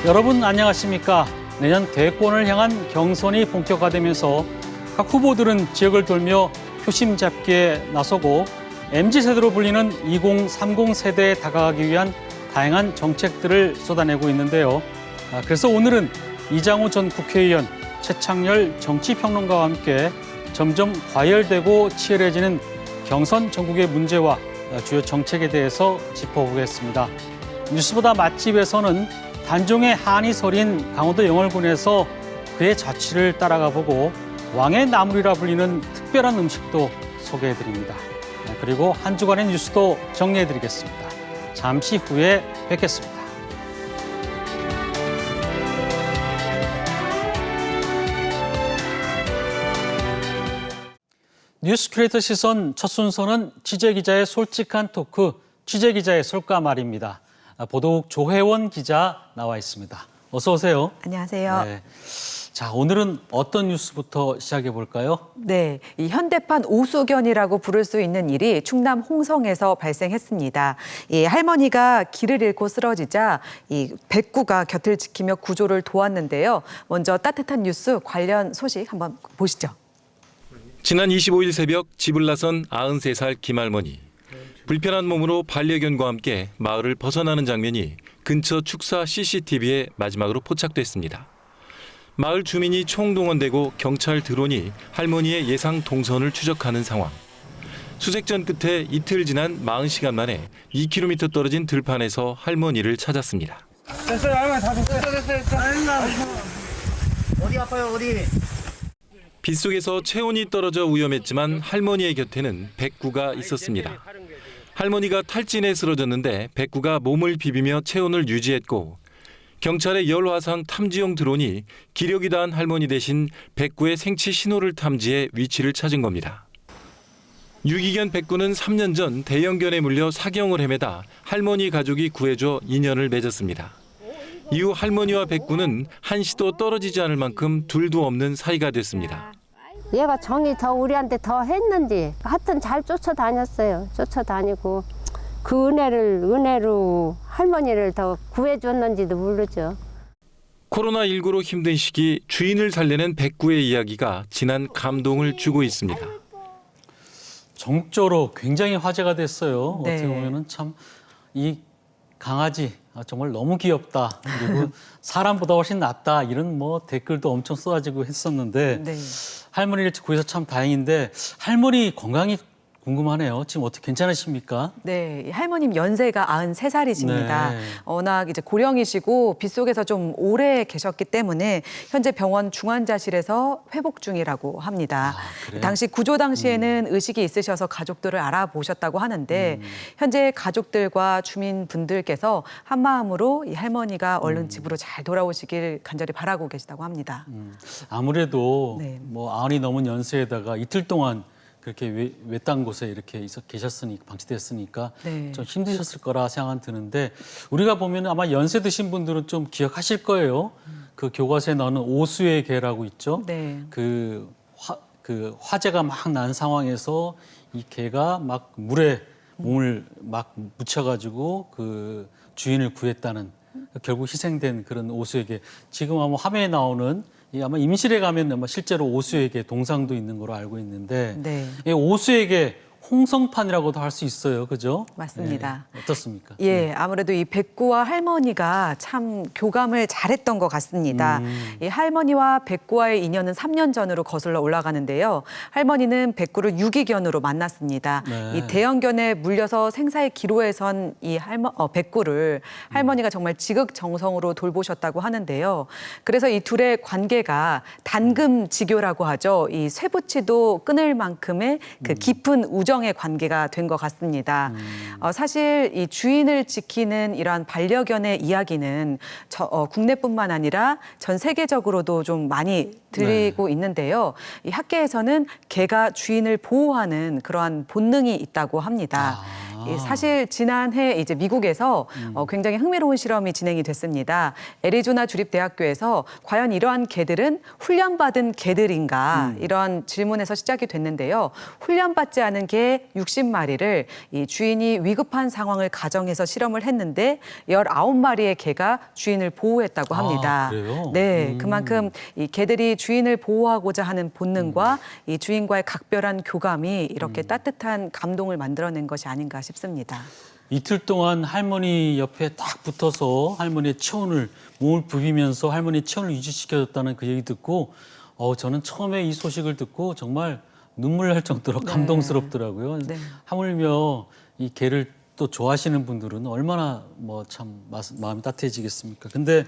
여러분 안녕하십니까? 내년 대권을 향한 경선이 본격화되면서 각 후보들은 지역을 돌며 표심 잡기에 나서고 MZ세대로 불리는 2030 세대에 다가가기 위한 다양한 정책들을 쏟아내고 있는데요. 그래서 오늘은 이장우 전 국회의원, 최창렬 정치평론가와 함께 점점 과열되고 치열해지는 경선 전국의 문제와 주요 정책에 대해서 짚어보겠습니다. 뉴스보다 맛집에서는 단종의 한이 서린 강원도 영월군에서 그의 자취를 따라가 보고 왕의 나물이라 불리는 특별한 음식도 소개해드립니다. 그리고 한 주간의 뉴스도 정리해드리겠습니다. 잠시 후에 뵙겠습니다. 뉴스 큐레이터 시선 첫 순서는 취재기자의 솔직한 토크, 취재기자의 솔까말입니다. 보도국 조혜원 기자 나와 있습니다. 어서 오세요. 안녕하세요. 네. 자, 오늘은 어떤 뉴스부터 시작해 볼까요? 네, 이 현대판 오수견이라고 부를 수 있는 일이 충남 홍성에서 발생했습니다. 이 할머니가 길을 잃고 쓰러지자 이 백구가 곁을 지키며 구조를 도왔는데요. 먼저 따뜻한 뉴스 관련 소식 한번 보시죠. 지난 25일 새벽 집을 나선 93살 김할머니. 불편한 몸으로 반려견과 함께 마을을 벗어나는 장면이 근처 축사 CCTV에 마지막으로 포착됐습니다. 마을 주민이 총동원되고 경찰 드론이 할머니의 예상 동선을 추적하는 상황. 수색전 끝에 이틀 지난 40시간 만에 2km 떨어진 들판에서 할머니를 찾았습니다. 됐어요, 할머니 다 됐어요. 어디 아파요, 어디? 빗속에서 체온이 떨어져 위험했지만 할머니의 곁에는 백구가 있었습니다. 할머니가 탈진에 쓰러졌는데 백구가 몸을 비비며 체온을 유지했고 경찰의 열화상 탐지용 드론이 기력이 다한 할머니 대신 백구의 생체 신호를 탐지해 위치를 찾은 겁니다. 유기견 백구는 3년 전 대형견에 물려 사경을 헤매다 할머니 가족이 구해줘 인연을 맺었습니다. 이후 할머니와 백구는 한시도 떨어지지 않을 만큼 둘도 없는 사이가 됐습니다. 얘가 정이 더 우리한테 더 했는지 하여튼 잘 쫓아다녔어요. 쫓아다니고 그 은혜로 할머니를 더 구해줬는지도 모르죠. 코로나19로 힘든 시기 주인을 살리는 백구의 이야기가 진한 감동을 주고 있습니다. 전국적으로 굉장히 화제가 됐어요. 네. 어떻게 보면은 참 이 강아지 정말 너무 귀엽다. 그리고 사람보다 훨씬 낫다. 이런 뭐 댓글도 엄청 쏟아지고 했었는데 네. 할머니를 구해서 참 다행인데 할머니 건강이 궁금하네요. 지금 어떻게 괜찮으십니까? 네, 이 할머님 연세가 93살이십니다. 네. 워낙 이제 고령이시고 빗속에서 좀 오래 계셨기 때문에 현재 병원 중환자실에서 회복 중이라고 합니다. 그래요? 당시 구조 당시에는 의식이 있으셔서 가족들을 알아보셨다고 하는데 현재 가족들과 주민분들께서 한마음으로 이 할머니가 얼른 집으로 잘 돌아오시길 간절히 바라고 계시다고 합니다. 아무래도 네. 뭐 90이 넘은 연세에다가 이틀 동안 그렇게 외딴 곳에 이렇게 계셨으니까 방치됐으니까 네. 좀 힘드셨을 거라 생각은 드는데 우리가 보면 아마 연세 드신 분들은 좀 기억하실 거예요. 그 교과서에 나오는 오수의 개라고 있죠. 네. 그 화재가 막 난 상황에서 이 개가 막 물에 몸을 막 묻혀가지고 그 주인을 구했다는 결국 희생된 그런 오수의 개. 지금 아마 화면에 나오는 이 아마 임실에 가면 아마 실제로 오수에게 동상도 있는 걸로 알고 있는데 네. 이 오수에게 홍성판이라고도 할 수 있어요, 그죠? 맞습니다. 네, 어떻습니까? 예, 아무래도 이 백구와 할머니가 참 교감을 잘했던 것 같습니다. 이 할머니와 백구와의 인연은 3년 전으로 거슬러 올라가는데요. 할머니는 백구를 유기견으로 만났습니다. 네. 이 대형견에 물려서 생사의 기로에 선 이 백구를 할머니가 정말 지극정성으로 돌보셨다고 하는데요. 그래서 이 둘의 관계가 단금지교라고 하죠. 이 쇠붙이도 끊을 만큼의 그 깊은 우정의 관계가 된 것 같습니다. 사실 이 주인을 지키는 이러한 반려견의 이야기는 국내뿐만 아니라 전 세계적으로도 좀 많이 들리고 있는데요. 이 학계에서는 개가 주인을 보호하는 그러한 본능이 있다고 합니다. 사실 지난해 이제 미국에서 굉장히 흥미로운 실험이 진행이 됐습니다. 애리조나 주립대학교에서 과연 이러한 개들은 훈련받은 개들인가 이런 질문에서 시작이 됐는데요. 훈련받지 않은 개 60마리를 이 주인이 위급한 상황을 가정해서 실험을 했는데 19마리의 개가 주인을 보호했다고 합니다. 그래요? 네, 그만큼 이 개들이 주인을 보호하고자 하는 본능과 이 주인과의 각별한 교감이 이렇게 따뜻한 감동을 만들어낸 것이 아닌가 싶습니다. 이틀 동안 할머니 옆에 딱 붙어서 할머니의 체온을 몸을 부비면서 할머니의 체온을 유지시켜줬다는 그 얘기 듣고 저는 처음에 이 소식을 듣고 정말 눈물 날 정도로 감동스럽더라고요. 네. 하물며 이 개를 또 좋아하시는 분들은 얼마나 뭐 참 마음이 따뜻해지겠습니까? 근데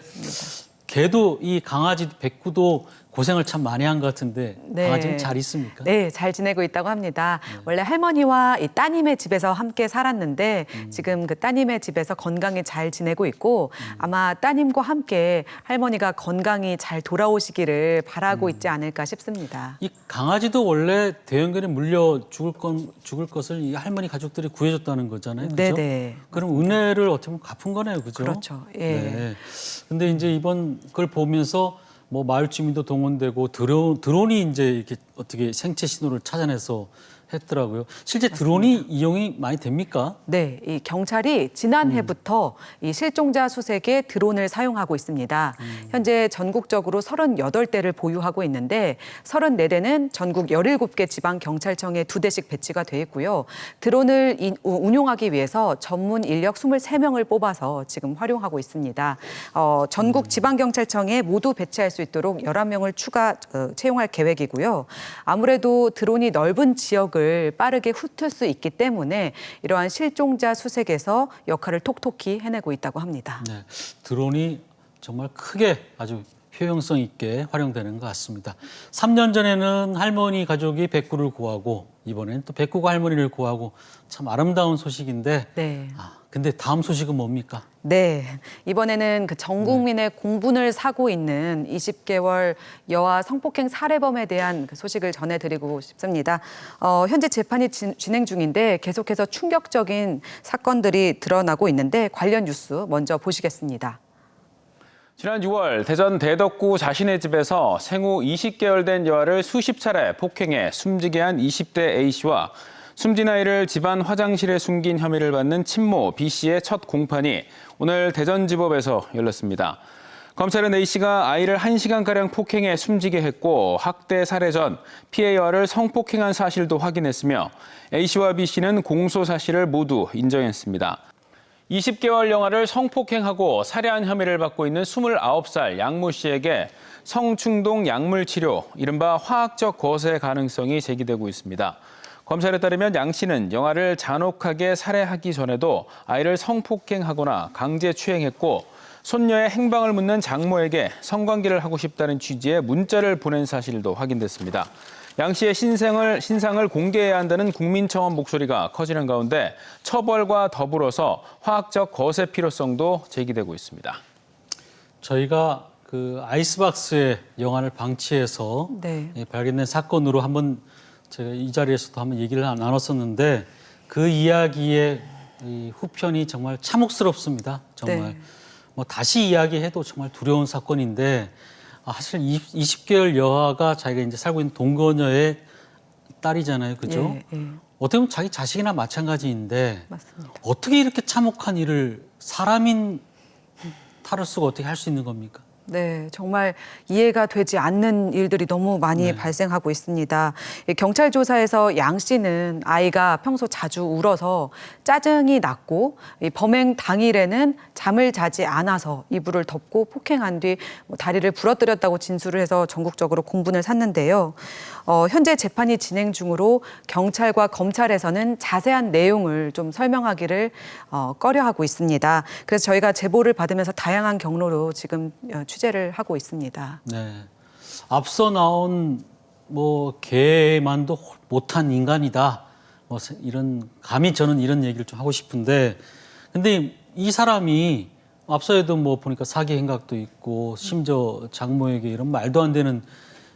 개도 이 강아지 백구도 고생을 참 많이 한 것 같은데 네. 강아지는 잘 있습니까? 네, 잘 지내고 있다고 합니다. 원래 할머니와 이 따님의 집에서 함께 살았는데 지금 그 따님의 집에서 건강히 잘 지내고 있고 아마 따님과 함께 할머니가 건강히 잘 돌아오시기를 바라고 있지 않을까 싶습니다. 이 강아지도 원래 대형견에 물려 죽을 것을 이 할머니 가족들이 구해줬다는 거잖아요. 그렇죠? 네네. 그럼 은혜를 어떻게 보면 갚은 거네요. 그죠? 그렇죠. 예. 네. 근데 이제 이번 걸 보면서 뭐 마을 주민도 동원되고 드론이 이제 이렇게 어떻게 생체 신호를 찾아내서 했더라고요. 실제 드론이 이용이 많이 됩니까? 네, 이 경찰이 지난해부터 이 실종자 수색에 드론을 사용하고 있습니다. 현재 전국적으로 38대를 보유하고 있는데 34대는 전국 17개 지방 경찰청에 2대씩 배치가 돼 있고요. 드론을 운용하기 위해서 전문 인력 23명을 뽑아서 지금 활용하고 있습니다. 전국 지방 경찰청에 모두 배치할 수 있도록 11명을 추가 채용할 계획이고요. 아무래도 드론이 넓은 지역을 빠르게 훑을 수 있기 때문에 이러한 실종자 수색에서 역할을 톡톡히 해내고 있다고 합니다. 네, 드론이 정말 크게 아주 효용성 있게 활용되는 것 같습니다. 3년 전에는 할머니 가족이 백구를 구하고 이번에는 또 백구가 할머니를 구하고 참 아름다운 소식인데 네. 근데 다음 소식은 뭡니까? 네, 이번에는 그 전 국민의 공분을 사고 있는 20개월 여아 성폭행 살해범에 대한 그 소식을 전해드리고 싶습니다. 현재 재판이 진행 중인데 계속해서 충격적인 사건들이 드러나고 있는데 관련 뉴스 먼저 보시겠습니다. 지난 6월 대전 대덕구 자신의 집에서 생후 20개월 된 여아를 수십 차례 폭행해 숨지게 한 20대 A씨와 숨진 아이를 집안 화장실에 숨긴 혐의를 받는 친모 B씨의 첫 공판이 오늘 대전지법에서 열렸습니다. 검찰은 A씨가 아이를 1시간가량 폭행해 숨지게 했고 학대 살해 전 피해 여아를 성폭행한 사실도 확인했으며 A씨와 B씨는 공소 사실을 모두 인정했습니다. 20개월 영아를 성폭행하고 살해한 혐의를 받고 있는 29살 양모 씨에게 성충동 약물 치료, 이른바 화학적 거세 가능성이 제기되고 있습니다. 검찰에 따르면 양 씨는 영아를 잔혹하게 살해하기 전에도 아이를 성폭행하거나 강제 추행했고 손녀의 행방을 묻는 장모에게 성관계를 하고 싶다는 취지의 문자를 보낸 사실도 확인됐습니다. 양 씨의 신상을 공개해야 한다는 국민청원 목소리가 커지는 가운데 처벌과 더불어서 화학적 거세 필요성도 제기되고 있습니다. 저희가 그 아이스박스에 영아를 방치해서 네. 발견된 사건으로 한번 제가 이 자리에서도 한번 얘기를 나눴었는데 그 이야기의 이 후편이 정말 참혹스럽습니다. 정말 네. 뭐 다시 이야기해도 정말 두려운 사건인데 사실 20개월 여아가 자기가 이제 살고 있는 동거녀의 딸이잖아요, 그죠? 예, 예. 어떻게 보면 자기 자식이나 마찬가지인데 맞습니다. 어떻게 이렇게 참혹한 일을 사람인 탈을 쓰고 어떻게 할 수 있는 겁니까? 네, 정말 이해가 되지 않는 일들이 너무 많이 발생하고 있습니다. 경찰 조사에서 양 씨는 아이가 평소 자주 울어서 짜증이 났고 범행 당일에는 잠을 자지 않아서 이불을 덮고 폭행한 뒤 다리를 부러뜨렸다고 진술을 해서 전국적으로 공분을 샀는데요. 현재 재판이 진행 중으로 경찰과 검찰에서는 자세한 내용을 좀 설명하기를 꺼려하고 있습니다. 그래서 저희가 제보를 받으면서 다양한 경로로 지금 취재를 하고 있습니다. 네. 앞서 나온 뭐 개만도 못한 인간이다. 뭐 이런 감히 저는 이런 얘기를 좀 하고 싶은데, 근데 이 사람이 앞서에도 뭐 보니까 사기 행각도 있고 심지어 장모에게 이런 말도 안 되는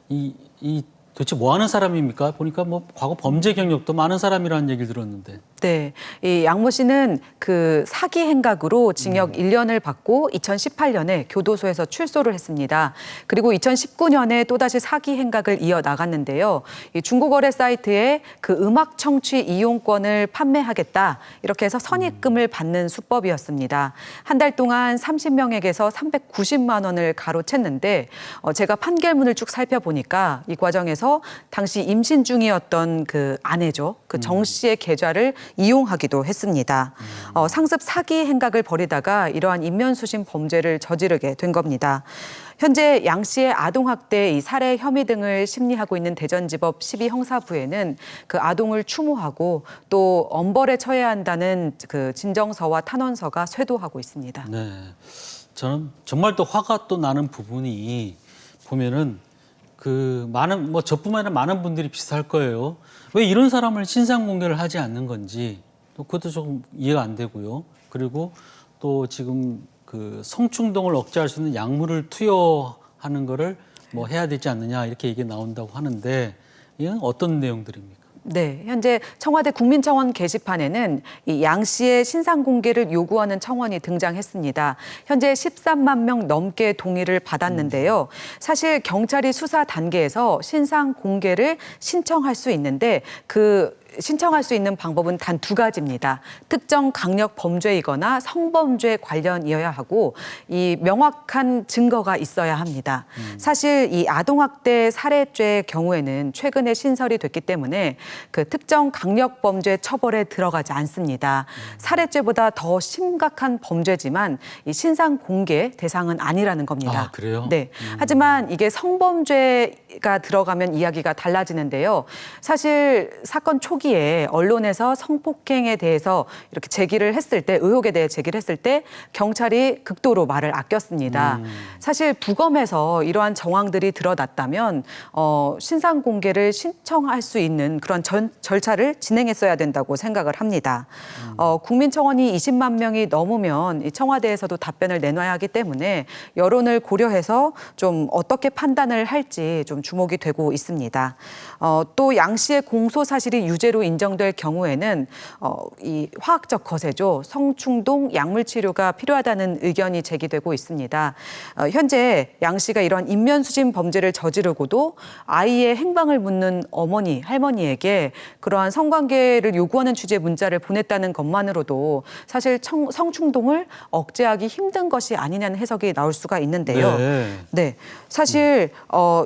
이 도대체 뭐 하는 사람입니까? 보니까 뭐 과거 범죄 경력도 많은 사람이라는 얘기를 들었는데. 네, 이 양모 씨는 그 사기 행각으로 징역 1년을 받고 2018년에 교도소에서 출소를 했습니다. 그리고 2019년에 또다시 사기 행각을 이어 나갔는데요. 이 중고거래 사이트에 그 음악 청취 이용권을 판매하겠다 이렇게 해서 선입금을 받는 수법이었습니다. 한 달 동안 30명에게서 390만 원을 가로챘는데 제가 판결문을 쭉 살펴보니까 이 과정에서 당시 임신 중이었던 그 아내죠. 그 정 씨의 계좌를 이용하기도 했습니다. 상습 사기 행각을 벌이다가 이러한 인면수신 범죄를 저지르게 된 겁니다. 현재 양 씨의 아동학대 이 살해 혐의 등을 심리하고 있는 대전지법 12형사부에는 그 아동을 추모하고 또 엄벌에 처해야 한다는 그 진정서와 탄원서가 쇄도하고 있습니다. 네, 저는 정말 또 화가 또 나는 부분이 보면은 그 많은 뭐 저뿐만 아니라 많은 분들이 비슷할 거예요. 왜 이런 사람을 신상 공개를 하지 않는 건지 또 그것도 좀 이해가 안 되고요. 그리고 또 지금 그 성충동을 억제할 수 있는 약물을 투여하는 거를 뭐 해야 되지 않느냐 이렇게 얘기 나온다고 하는데 이건 어떤 내용들입니까? 네, 현재 청와대 국민청원 게시판에는 이 양 씨의 신상 공개를 요구하는 청원이 등장했습니다. 현재 13만 명 넘게 동의를 받았는데요. 사실 경찰이 수사 단계에서 신상 공개를 신청할 수 있는데 신청할 수 있는 방법은 단 두 가지입니다. 특정 강력 범죄이거나 성범죄 관련이어야 하고 이 명확한 증거가 있어야 합니다. 사실 이 아동학대 살해죄의 경우에는 최근에 신설이 됐기 때문에 그 특정 강력 범죄 처벌에 들어가지 않습니다. 살해죄보다 더 심각한 범죄지만 이 신상 공개 대상은 아니라는 겁니다. 아, 그래요? 네. 하지만 이게 성범죄가 들어가면 이야기가 달라지는데요. 사실 사건 초기에 언론에서 성폭행에 대해서 이렇게 제기를 했을 때 의혹에 대해 제기를 했을 때 경찰이 극도로 말을 아꼈습니다. 사실 부검에서 이러한 정황들이 드러났다면 신상 공개를 신청할 수 있는 그런 절차를 진행했어야 된다고 생각을 합니다. 국민청원이 20만 명이 넘으면 이 청와대에서도 답변을 내놔야 하기 때문에 여론을 고려해서 좀 어떻게 판단을 할지 좀 주목이 되고 있습니다. 또 양 씨의 공소 사실이 유죄로 인정될 경우에는 이 화학적 거세죠. 성충동 약물 치료가 필요하다는 의견이 제기되고 있습니다. 현재 양 씨가 이런 인면수신 범죄를 저지르고도 아이의 행방을 묻는 어머니, 할머니에게 그러한 성관계를 요구하는 취지의 문자를 보냈다는 것만으로도 사실 성충동을 억제하기 힘든 것이 아니냐는 해석이 나올 수가 있는데요. 네, 사실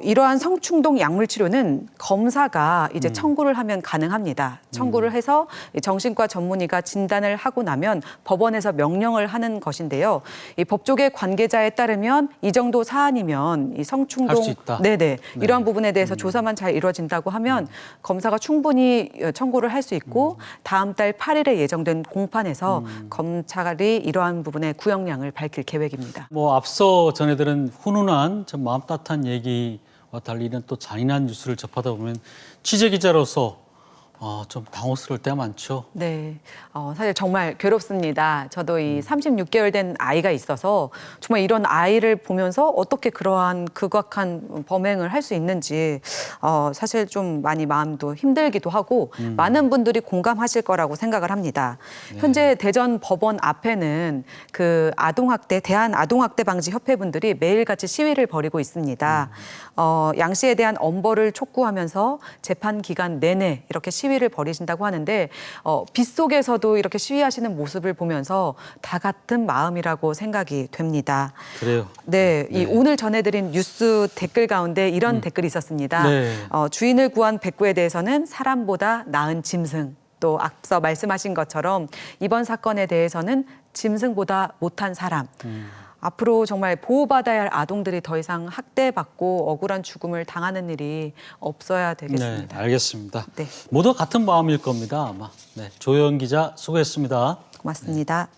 이러한 성충동 약물 치료는 검사가 이제 청구를 하면 가능합니다. 청구를 해서 정신과 전문의가 진단을 하고 나면 법원에서 명령을 하는 것인데요. 이 법조계 관계자에 따르면 이 정도 사안이면 이 성충동 할 수 있다. 네네 이러한 부분에 대해서 조사만 잘 이루어진다고 하면 검사가 충분히 청구를 할 수 있고 다음 달 8일에 예정된 공판에서 검찰이 이러한 부분에 구형량을 밝힐 계획입니다. 뭐 앞서 전해들은 훈훈한 좀 마음 따뜻한 얘기와 달리 이런 또 잔인한 뉴스를 접하다 보면 취재 기자로서 좀 당혹스러울 때가 많죠. 네, 사실 정말 괴롭습니다. 저도 이 36개월 된 아이가 있어서 정말 이런 아이를 보면서 어떻게 그러한 극악한 범행을 할 수 있는지 사실 좀 많이 마음도 힘들기도 하고 많은 분들이 공감하실 거라고 생각을 합니다. 현재 대전 법원 앞에는 그 대한 아동학대 방지 협회 분들이 매일같이 시위를 벌이고 있습니다. 양 씨에 대한 엄벌을 촉구하면서 재판 기간 내내 이렇게 시위를 벌이신다고 하는데 빗속에서도 이렇게 시위하시는 모습을 보면서 다 같은 마음이라고 생각이 됩니다. 그래요. 네, 이 오늘 전해드린 뉴스 댓글 가운데 이런 댓글이 있었습니다. 네. 주인을 구한 백구에 대해서는 사람보다 나은 짐승. 또 앞서 말씀하신 것처럼 이번 사건에 대해서는 짐승보다 못한 사람. 앞으로 정말 보호받아야 할 아동들이 더 이상 학대받고 억울한 죽음을 당하는 일이 없어야 되겠습니다. 네, 알겠습니다. 네. 모두 같은 마음일 겁니다, 아마. 네, 조영 기자 수고했습니다. 고맙습니다.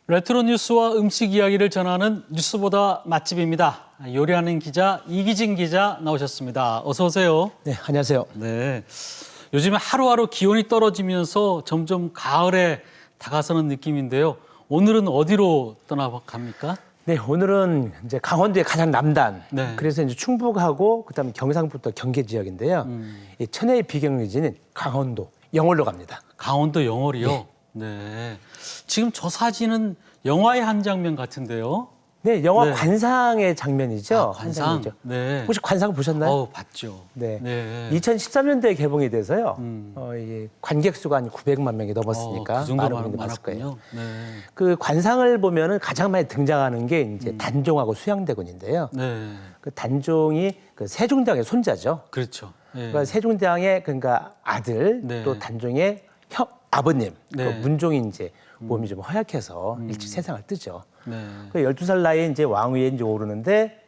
레트로 뉴스와 음식 이야기를 전하는 뉴스보다 맛집입니다. 요리하는 기자 이기진 기자 나오셨습니다. 어서 오세요. 네, 안녕하세요. 네, 요즘에 하루하루 기온이 떨어지면서 점점 가을에 다가서는 느낌인데요. 오늘은 어디로 떠나갑니까? 네, 오늘은 이제 강원도의 가장 남단. 네. 그래서 이제 충북하고 그다음에 경상북도 경계 지역인데요. 이 천혜의 비경지는 강원도 영월로 갑니다. 강원도 영월이요? 네. 지금 저 사진은 영화의 한 장면 같은데요. 네, 영화 네. 관상의 장면이죠. 아, 관상. 장면이죠. 네. 혹시 관상 보셨나요? 봤죠. 네. 네. 2013년도에 개봉이 돼서요. 이 관객 수가 한 900만 명이 넘었으니까 그 정도로 많은 분들이 봤을 거예요. 많았군요. 네. 그 관상을 보면은 가장 많이 등장하는 게 이제 단종하고 수양대군인데요. 네. 그 단종이 그 세종대왕의 손자죠. 그렇죠. 네. 그러니까 세종대왕의 그러니까 아들 네. 또 단종의 아버님 네. 그 문종이 이제 몸이 좀 허약해서 일찍 세상을 뜨죠. 네. 그 12살 나이에 이제 왕위에 이제 오르는데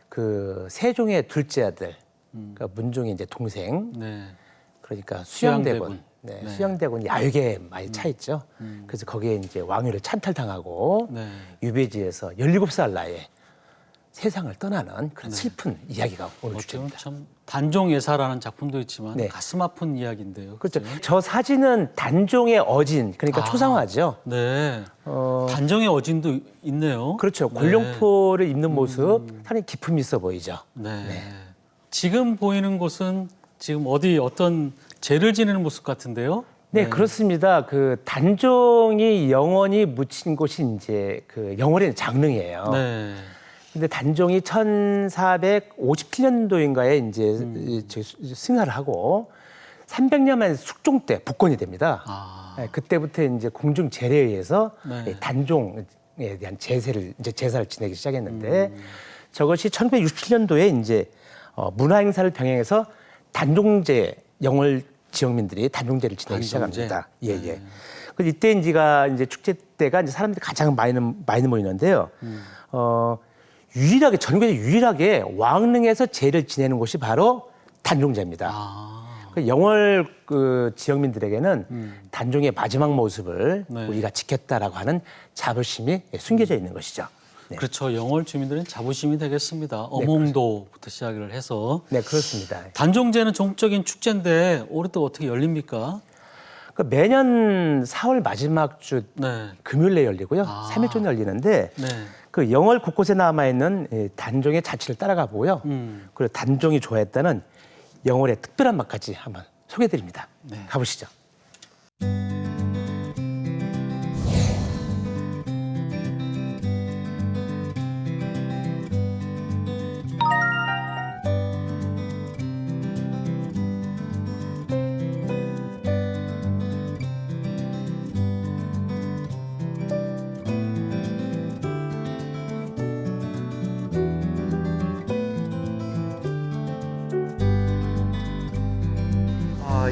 그 세종의 둘째 아들 그러니까 문종의 이제 동생 네. 그러니까 수양대군. 수양대군. 네, 네. 수양대군이 야유게 많이 차 있죠. 그래서 거기에 이제 왕위를 찬탈당하고 네. 유배지에서 17살 나이에 세상을 떠나는 그런 슬픈 이야기가 오늘 어쩌면 주제입니다. 참 단종 예사라는 작품도 있지만 네. 가슴 아픈 이야기인데요. 그렇죠. 그죠? 저 사진은 단종의 어진, 그러니까 초상화죠. 네. 어, 단종의 어진도 있네요. 그렇죠. 네. 골룡포를 입는 모습 상당히 기품이 있어 보이죠. 네. 지금 보이는 곳은 지금 어떤 제를 지내는 모습 같은데요. 네, 그렇습니다. 그 단종이 영원히 묻힌 곳이 이제 그 영월의 장릉이에요. 네. 근데 단종이 1457년도인가에 이제 승하를 하고 300년 만에 숙종 때 복권이 됩니다. 아. 네, 그때부터 이제 공중 제례에 의해서 네. 단종에 대한 제사를 지내기 시작했는데 저것이 1967년도에 이제 문화 행사를 병행해서 단종제 영월 지역민들이 단종제를 지내기 단종제? 시작합니다. 예, 예. 그 이때 이제 축제 때가 이제 사람들이 가장 많이 모이는데요. 유일하게 전국에 유일하게 왕릉에서 제를 지내는 곳이 바로 단종제입니다. 아. 그 영월 그 지역민들에게는 단종의 마지막 모습을 네. 우리가 지켰다라고 하는 자부심이 숨겨져 있는 것이죠. 네, 그렇죠. 영월 주민들은 자부심이 되겠습니다. 어몽도부터 시작을 해서. 네, 그렇습니다. 단종제는 전국적인 축제인데 올해 또 어떻게 열립니까? 그 매년 4월 마지막 주 네. 금요일에 열리고요. 아. 3일 전에 열리는데 네. 그 영월 곳곳에 남아 있는 단종의 자취를 따라가 보고요. 그리고 단종이 좋아했다는 영월의 특별한 맛까지 한번 소개해드립니다. 네. 가보시죠.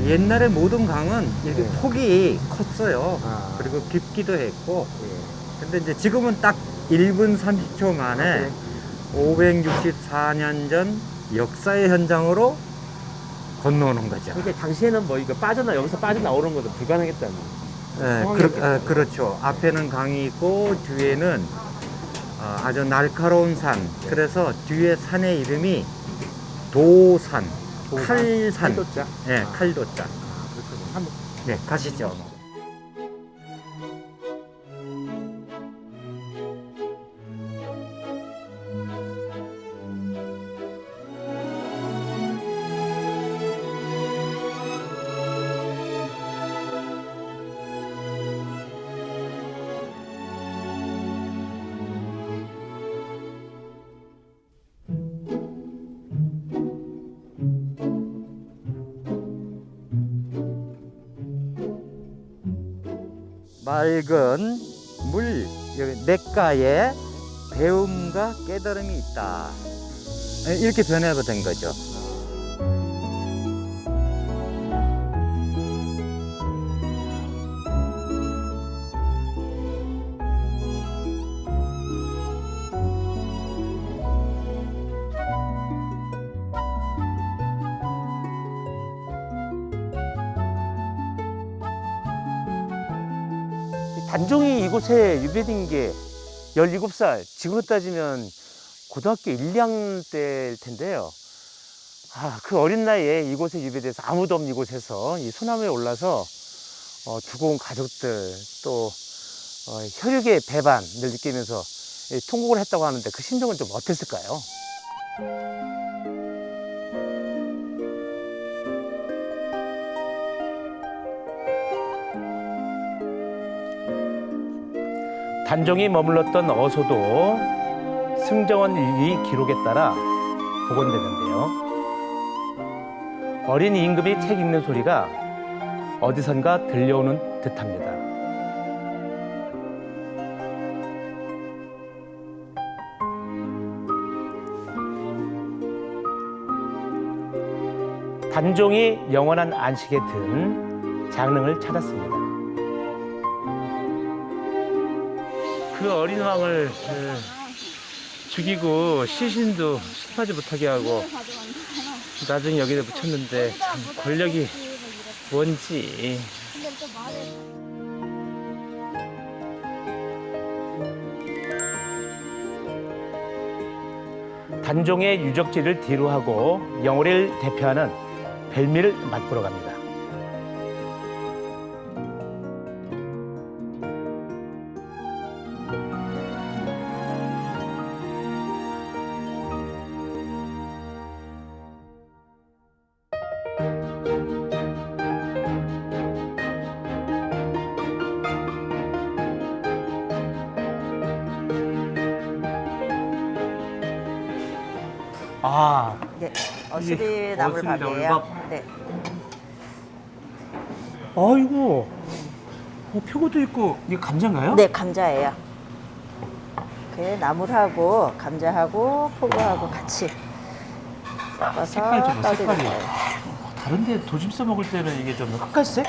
옛날에 모든 강은 이렇게 폭이 컸어요. 그리고 깊기도 했고. 근데 이제 지금은 딱 1분 30초 만에 564년 전 역사의 현장으로 건너오는 거죠. 그러니까 당시에는 뭐 이거 여기서 빠져나오는 것도 불가능했다는. 네, 그렇죠. 앞에는 강이 있고 뒤에는 아주 날카로운 산. 그래서 뒤에 산의 이름이 도산, 칼산. 칼도자? 네, 칼도자. 그렇군요. 한번 네, 가시죠. 맑은 물, 여기 냇가에 배움과 깨달음이 있다. 이렇게 변해가 된 거죠. 단종이 이곳에 유배된 게 17살, 지금으로 따지면 고등학교 1, 2학년 때일 텐데요. 그 어린 나이에 이곳에 유배돼서 아무도 없는 이곳에서 이 소나무에 올라서 두고 온 가족들 또 혈육의 배반을 느끼면서 통곡을 했다고 하는데 그 심정은 좀 어땠을까요? 단종이 머물렀던 어소도 승정원 일기 기록에 따라 복원되는데요. 어린 임금이 책 읽는 소리가 어디선가 들려오는 듯합니다. 단종이 영원한 안식에 든 장릉을 찾았습니다. 그 어린 왕을 죽이고 시신도 수습하지 못하게 하고 나중에 여기다 묻혔는데 참 권력이 뭔지. 단종의 유적지를 뒤로하고 영월을 대표하는 별미를 맛보러 갑니다. 네, 어수리 나물밥이에요. 네. 아이고, 표고도 있고 이게 감자인가요? 네, 감자예요. 이렇게 나물하고 감자하고 포구하고 같이 섞어서 색깔 좀 봐, 색깔이. 떠드려요. 다른데 도심 싸 먹을 때는 이게 좀 흑갈색?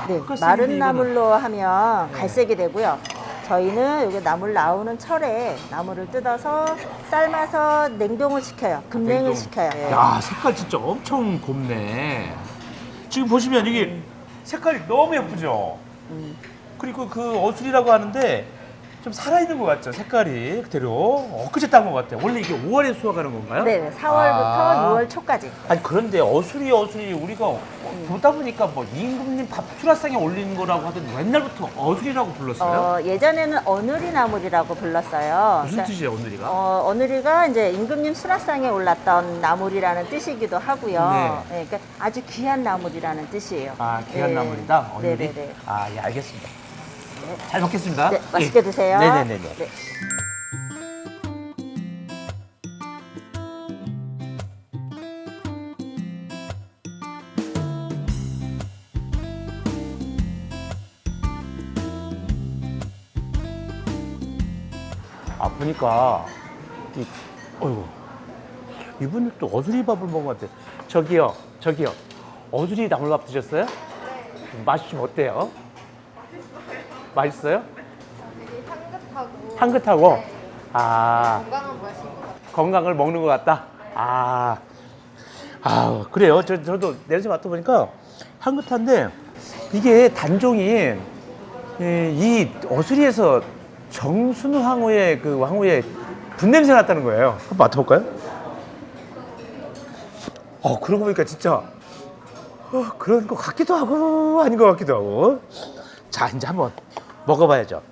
네, 흑갈색인데 마른 이거는- 나물로 하면 갈색이 되고요. 저희는 여기 나물 나오는 철에 나물을 뜯어서 삶아서 냉동을 시켜요. 급냉을 냉동. 시켜요. 네. 야, 색깔 진짜 엄청 곱네. 지금 보시면 이게 색깔이 너무 예쁘죠? 그리고 그 어술이라고 하는데 좀 살아있는 것 같죠? 색깔이 그대로 엊그제 딴 것 같아요. 원래 이게 5월에 수확하는 건가요? 네, 4월부터 6월 초까지. 아니 그런데 어술이 우리가 보다 보니까 뭐 임금님 밥 수라상에 올리는 거라고 하던데 옛날부터 어술이라고 불렀어요? 예전에는 어느리 나물이라고 불렀어요. 무슨 뜻이에요, 어느리가? 어느리가 이제 임금님 수라상에 올랐던 나물이라는 뜻이기도 하고요. 네. 네, 그러니까 아주 귀한 나물이라는 뜻이에요. 아, 귀한 네. 나물이다, 어느리? 네네네. 아, 예, 알겠습니다. 잘 먹겠습니다. 네, 맛있게 예. 드세요. 네네네네. 네. 보니까 어이구, 이분은 또 어수리 밥을 먹은 것 같아요. 저기요, 어수리 나물밥 드셨어요? 맛이 좀 어때요? 맛있어요? 향긋하고. 네. 건강한 건강을 먹는 것 같다. 그래요. 저도 내려서 맡아보니까 향긋한데 이게 단종이 이 어수리에서 정순 황후의 그 왕후의 분냄새 났다는 거예요. 한번 맡아볼까요? 그러고 보니까 진짜 그런 것 같기도 하고 아닌 것 같기도 하고. 자, 이제 한번 먹어봐야죠.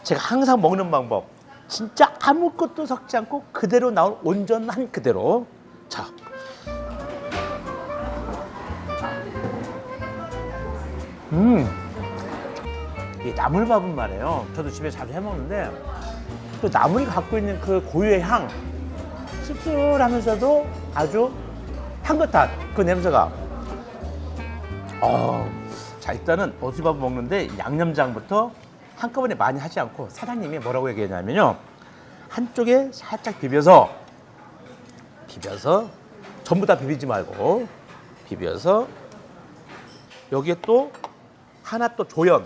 제가 항상 먹는 방법, 진짜 아무것도 섞지 않고 그대로 나온 온전한 그대로. 자, 이 나물밥은 말이에요. 저도 집에 자주 해 먹는데 그 나물이 갖고 있는 그 고유의 향, 씁쓸하면서도 아주 향긋한 그 냄새가. 자, 일단은 어수리밥 먹는데 양념장부터 한꺼번에 많이 하지 않고 사장님이 뭐라고 얘기했냐면요, 한쪽에 살짝 비벼서 전부 다 비비지 말고 비벼서 여기에 또 하나 또 조연,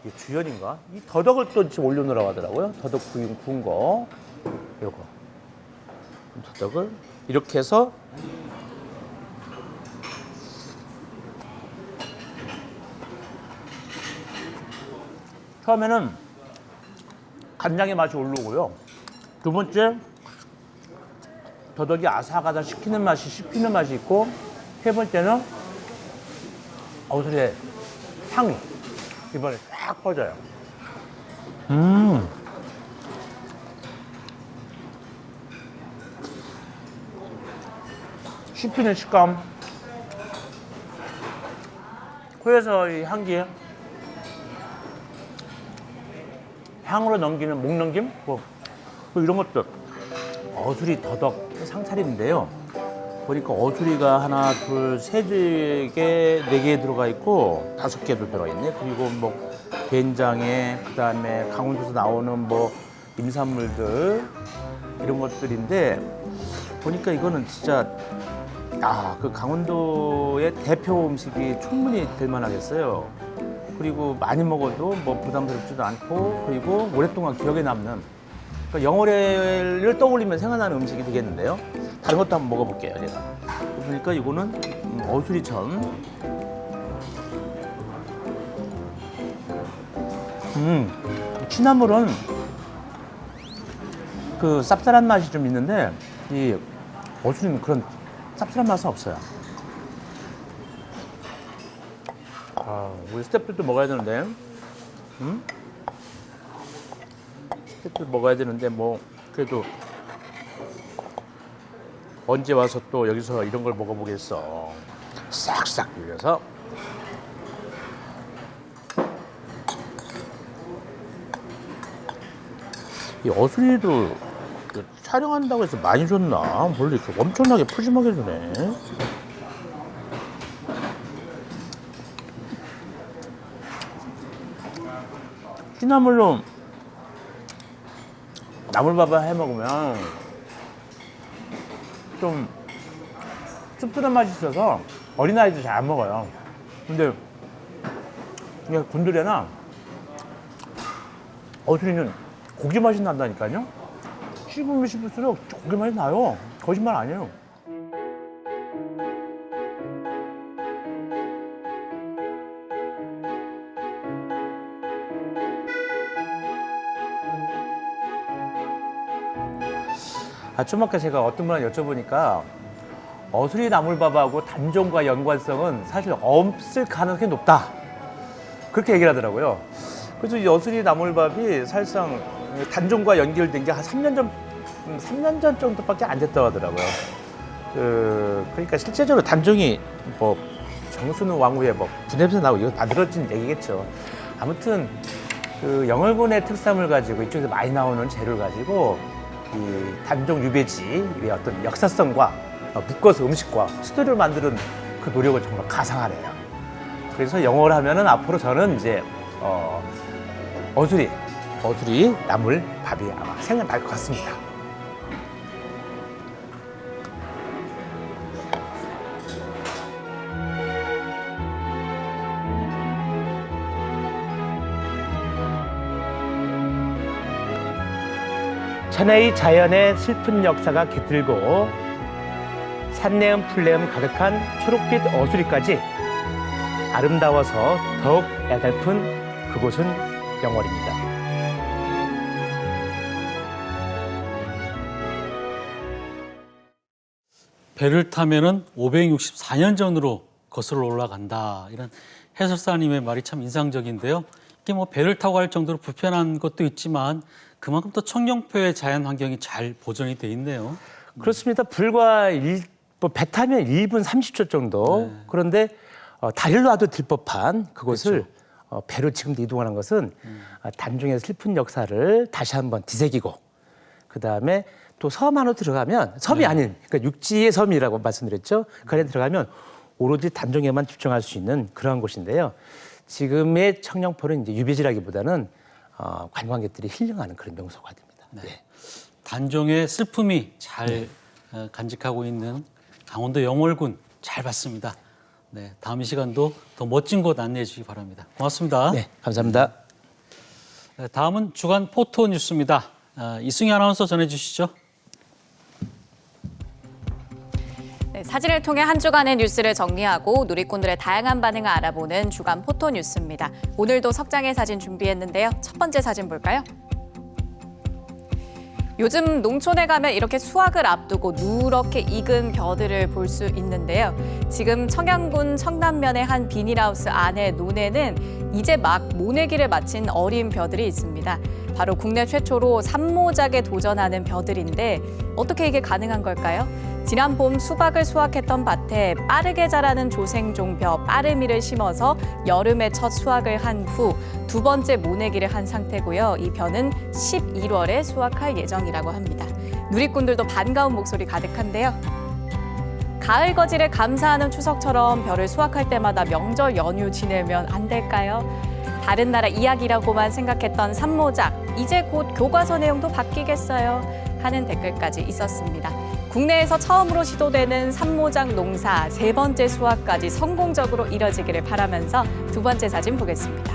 이게 주연인가? 이 더덕을 또 지금 올려놓으라고 하더라고요. 더덕 구운 거, 요거 더덕을 이렇게 해서 처음에는 간장의 맛이 올라오고요. 두 번째 더덕이 아삭아삭 씹히는 맛이 있고, 세 번째는 어술의 향이 이번에 쫙 퍼져요. 씹히는 식감. 코에서 이 향기. 향으로 넘기는 목 넘김? 뭐 이런 것들. 어수리, 더덕, 상차림인데요. 보니까 어수리가 하나, 둘, 세 개, 네 개 들어가 있고 5개도 들어가 있네. 그리고 뭐 된장에 그다음에 강원도에서 나오는 뭐 임산물들 이런 것들인데 보니까 이거는 진짜 그 강원도의 대표 음식이 충분히 될 만하겠어요. 그리고 많이 먹어도 뭐 부담스럽지도 않고 그리고 오랫동안 기억에 남는 그러니까 영월을 떠올리면 생각나는 음식이 되겠는데요. 다른 것도 한번 먹어볼게요, 제가. 보니까 이거는 어수리전. 취나물은 그 쌉쌀한 맛이 좀 있는데 이 어수리는 그런 쌉쌀한 맛은 없어요. 우리 스태프들도 먹어야 되는데, 스태프들 먹어야 되는데 뭐 그래도 언제 와서 또 여기서 이런 걸 먹어보겠어. 싹싹 비벼서. 이 어수리도 촬영한다고 해서 많이 줬나? 원래 이렇게 엄청나게 푸짐하게 주네. 취나물로 나물밥을 해 먹으면 좀 씁쓸한 맛이 있어서 어린아이도 잘 안 먹어요. 근데 이게 곤드레나 어수리는 고기 맛이 난다니까요. 씹으면 씹을수록 고기 맛이 나요. 거짓말 아니에요. 좀 아까 제가 어떤 분한테 여쭤보니까 어수리 나물밥하고 단종과 연관성은 사실 없을 가능성이 높다. 그렇게 얘기를 하더라고요. 그래서 이 어수리 나물밥이 사실상 단종과 연결된 게 한 3년 전 정도밖에 안 됐다고 하더라고요. 그러니까 실제적으로 단종이 뭐 정순우 왕후의 뭐 분냄새 나고 이거 만들어진 얘기겠죠. 아무튼 그 영월군의 특산물 가지고 이쪽에서 많이 나오는 재료를 가지고 이 단종 유배지의 어떤 역사성과 묶어서 음식과 스토리를 만드는 그 노력을 정말 가상하네요. 그래서 영어를 하면은 앞으로 저는 이제 어수리 나물밥이 아마 생각날 것 같습니다. 천혜의 자연의 슬픈 역사가 깃들고 산내음 풀내음 가득한 초록빛 어수리까지 아름다워서 더욱 애달픈 그곳은 영월입니다. 배를 타면은 564년 전으로 거슬러 올라간다. 이런 해설사님의 말이 참 인상적인데요. 이게 뭐 배를 타고 갈 정도로 불편한 것도 있지만 그만큼 또 청룡표의 자연 환경이 잘 보존이 돼 있네요. 그렇습니다. 불과 배 타면 1분 30초 정도. 네. 그런데 다리를 놔도 들 법한 그곳을 배로 지금도 이동하는 것은 단종의 슬픈 역사를 다시 한번 뒤새기고 그다음에 또 섬 안으로 들어가면 섬이 아닌 그러니까 육지의 섬이라고 말씀드렸죠. 그 안에 들어가면 오로지 단종에만 집중할 수 있는 그러한 곳인데요. 지금의 청룡포는 이제 유배지라기보다는 관광객들이 힐링하는 그런 명소가 됩니다. 네. 네. 단종의 슬픔이 잘 간직하고 있는 강원도 영월군 잘 봤습니다. 네, 다음 이 시간도 더 멋진 곳 안내해 주시기 바랍니다. 고맙습니다. 네, 감사합니다. 네, 다음은 주간 포토 뉴스입니다. 이승희 아나운서 전해 주시죠. 네, 사진을 통해 한 주간의 뉴스를 정리하고 누리꾼들의 다양한 반응을 알아보는 주간 포토 뉴스입니다. 오늘도 석 장의 사진 준비했는데요. 첫 번째 사진 볼까요? 요즘 농촌에 가면 이렇게 수확을 앞두고 누렇게 익은 벼들을 볼 수 있는데요. 지금 청양군 청남면의 한 비닐하우스 안의 논에는 이제 막 모내기를 마친 어린 벼들이 있습니다. 바로 국내 최초로 산모작에 도전하는 벼들인데 어떻게 이게 가능한 걸까요? 지난 봄 수박을 수확했던 밭에 빠르게 자라는 조생종 벼 빠르미를 심어서 여름에 첫 수확을 한 후 두 번째 모내기를 한 상태고요. 이 벼는 11월에 수확할 예정이라고 합니다. 누리꾼들도 반가운 목소리 가득한데요. 가을 거질에 감사하는 추석처럼 벼를 수확할 때마다 명절 연휴 지내면 안 될까요? 다른 나라 이야기라고만 생각했던 산모작, 이제 곧 교과서 내용도 바뀌겠어요? 하는 댓글까지 있었습니다. 국내에서 처음으로 시도되는 산모작 농사 3번째 수확까지 성공적으로 이뤄지기를 바라면서 2번째 사진 보겠습니다.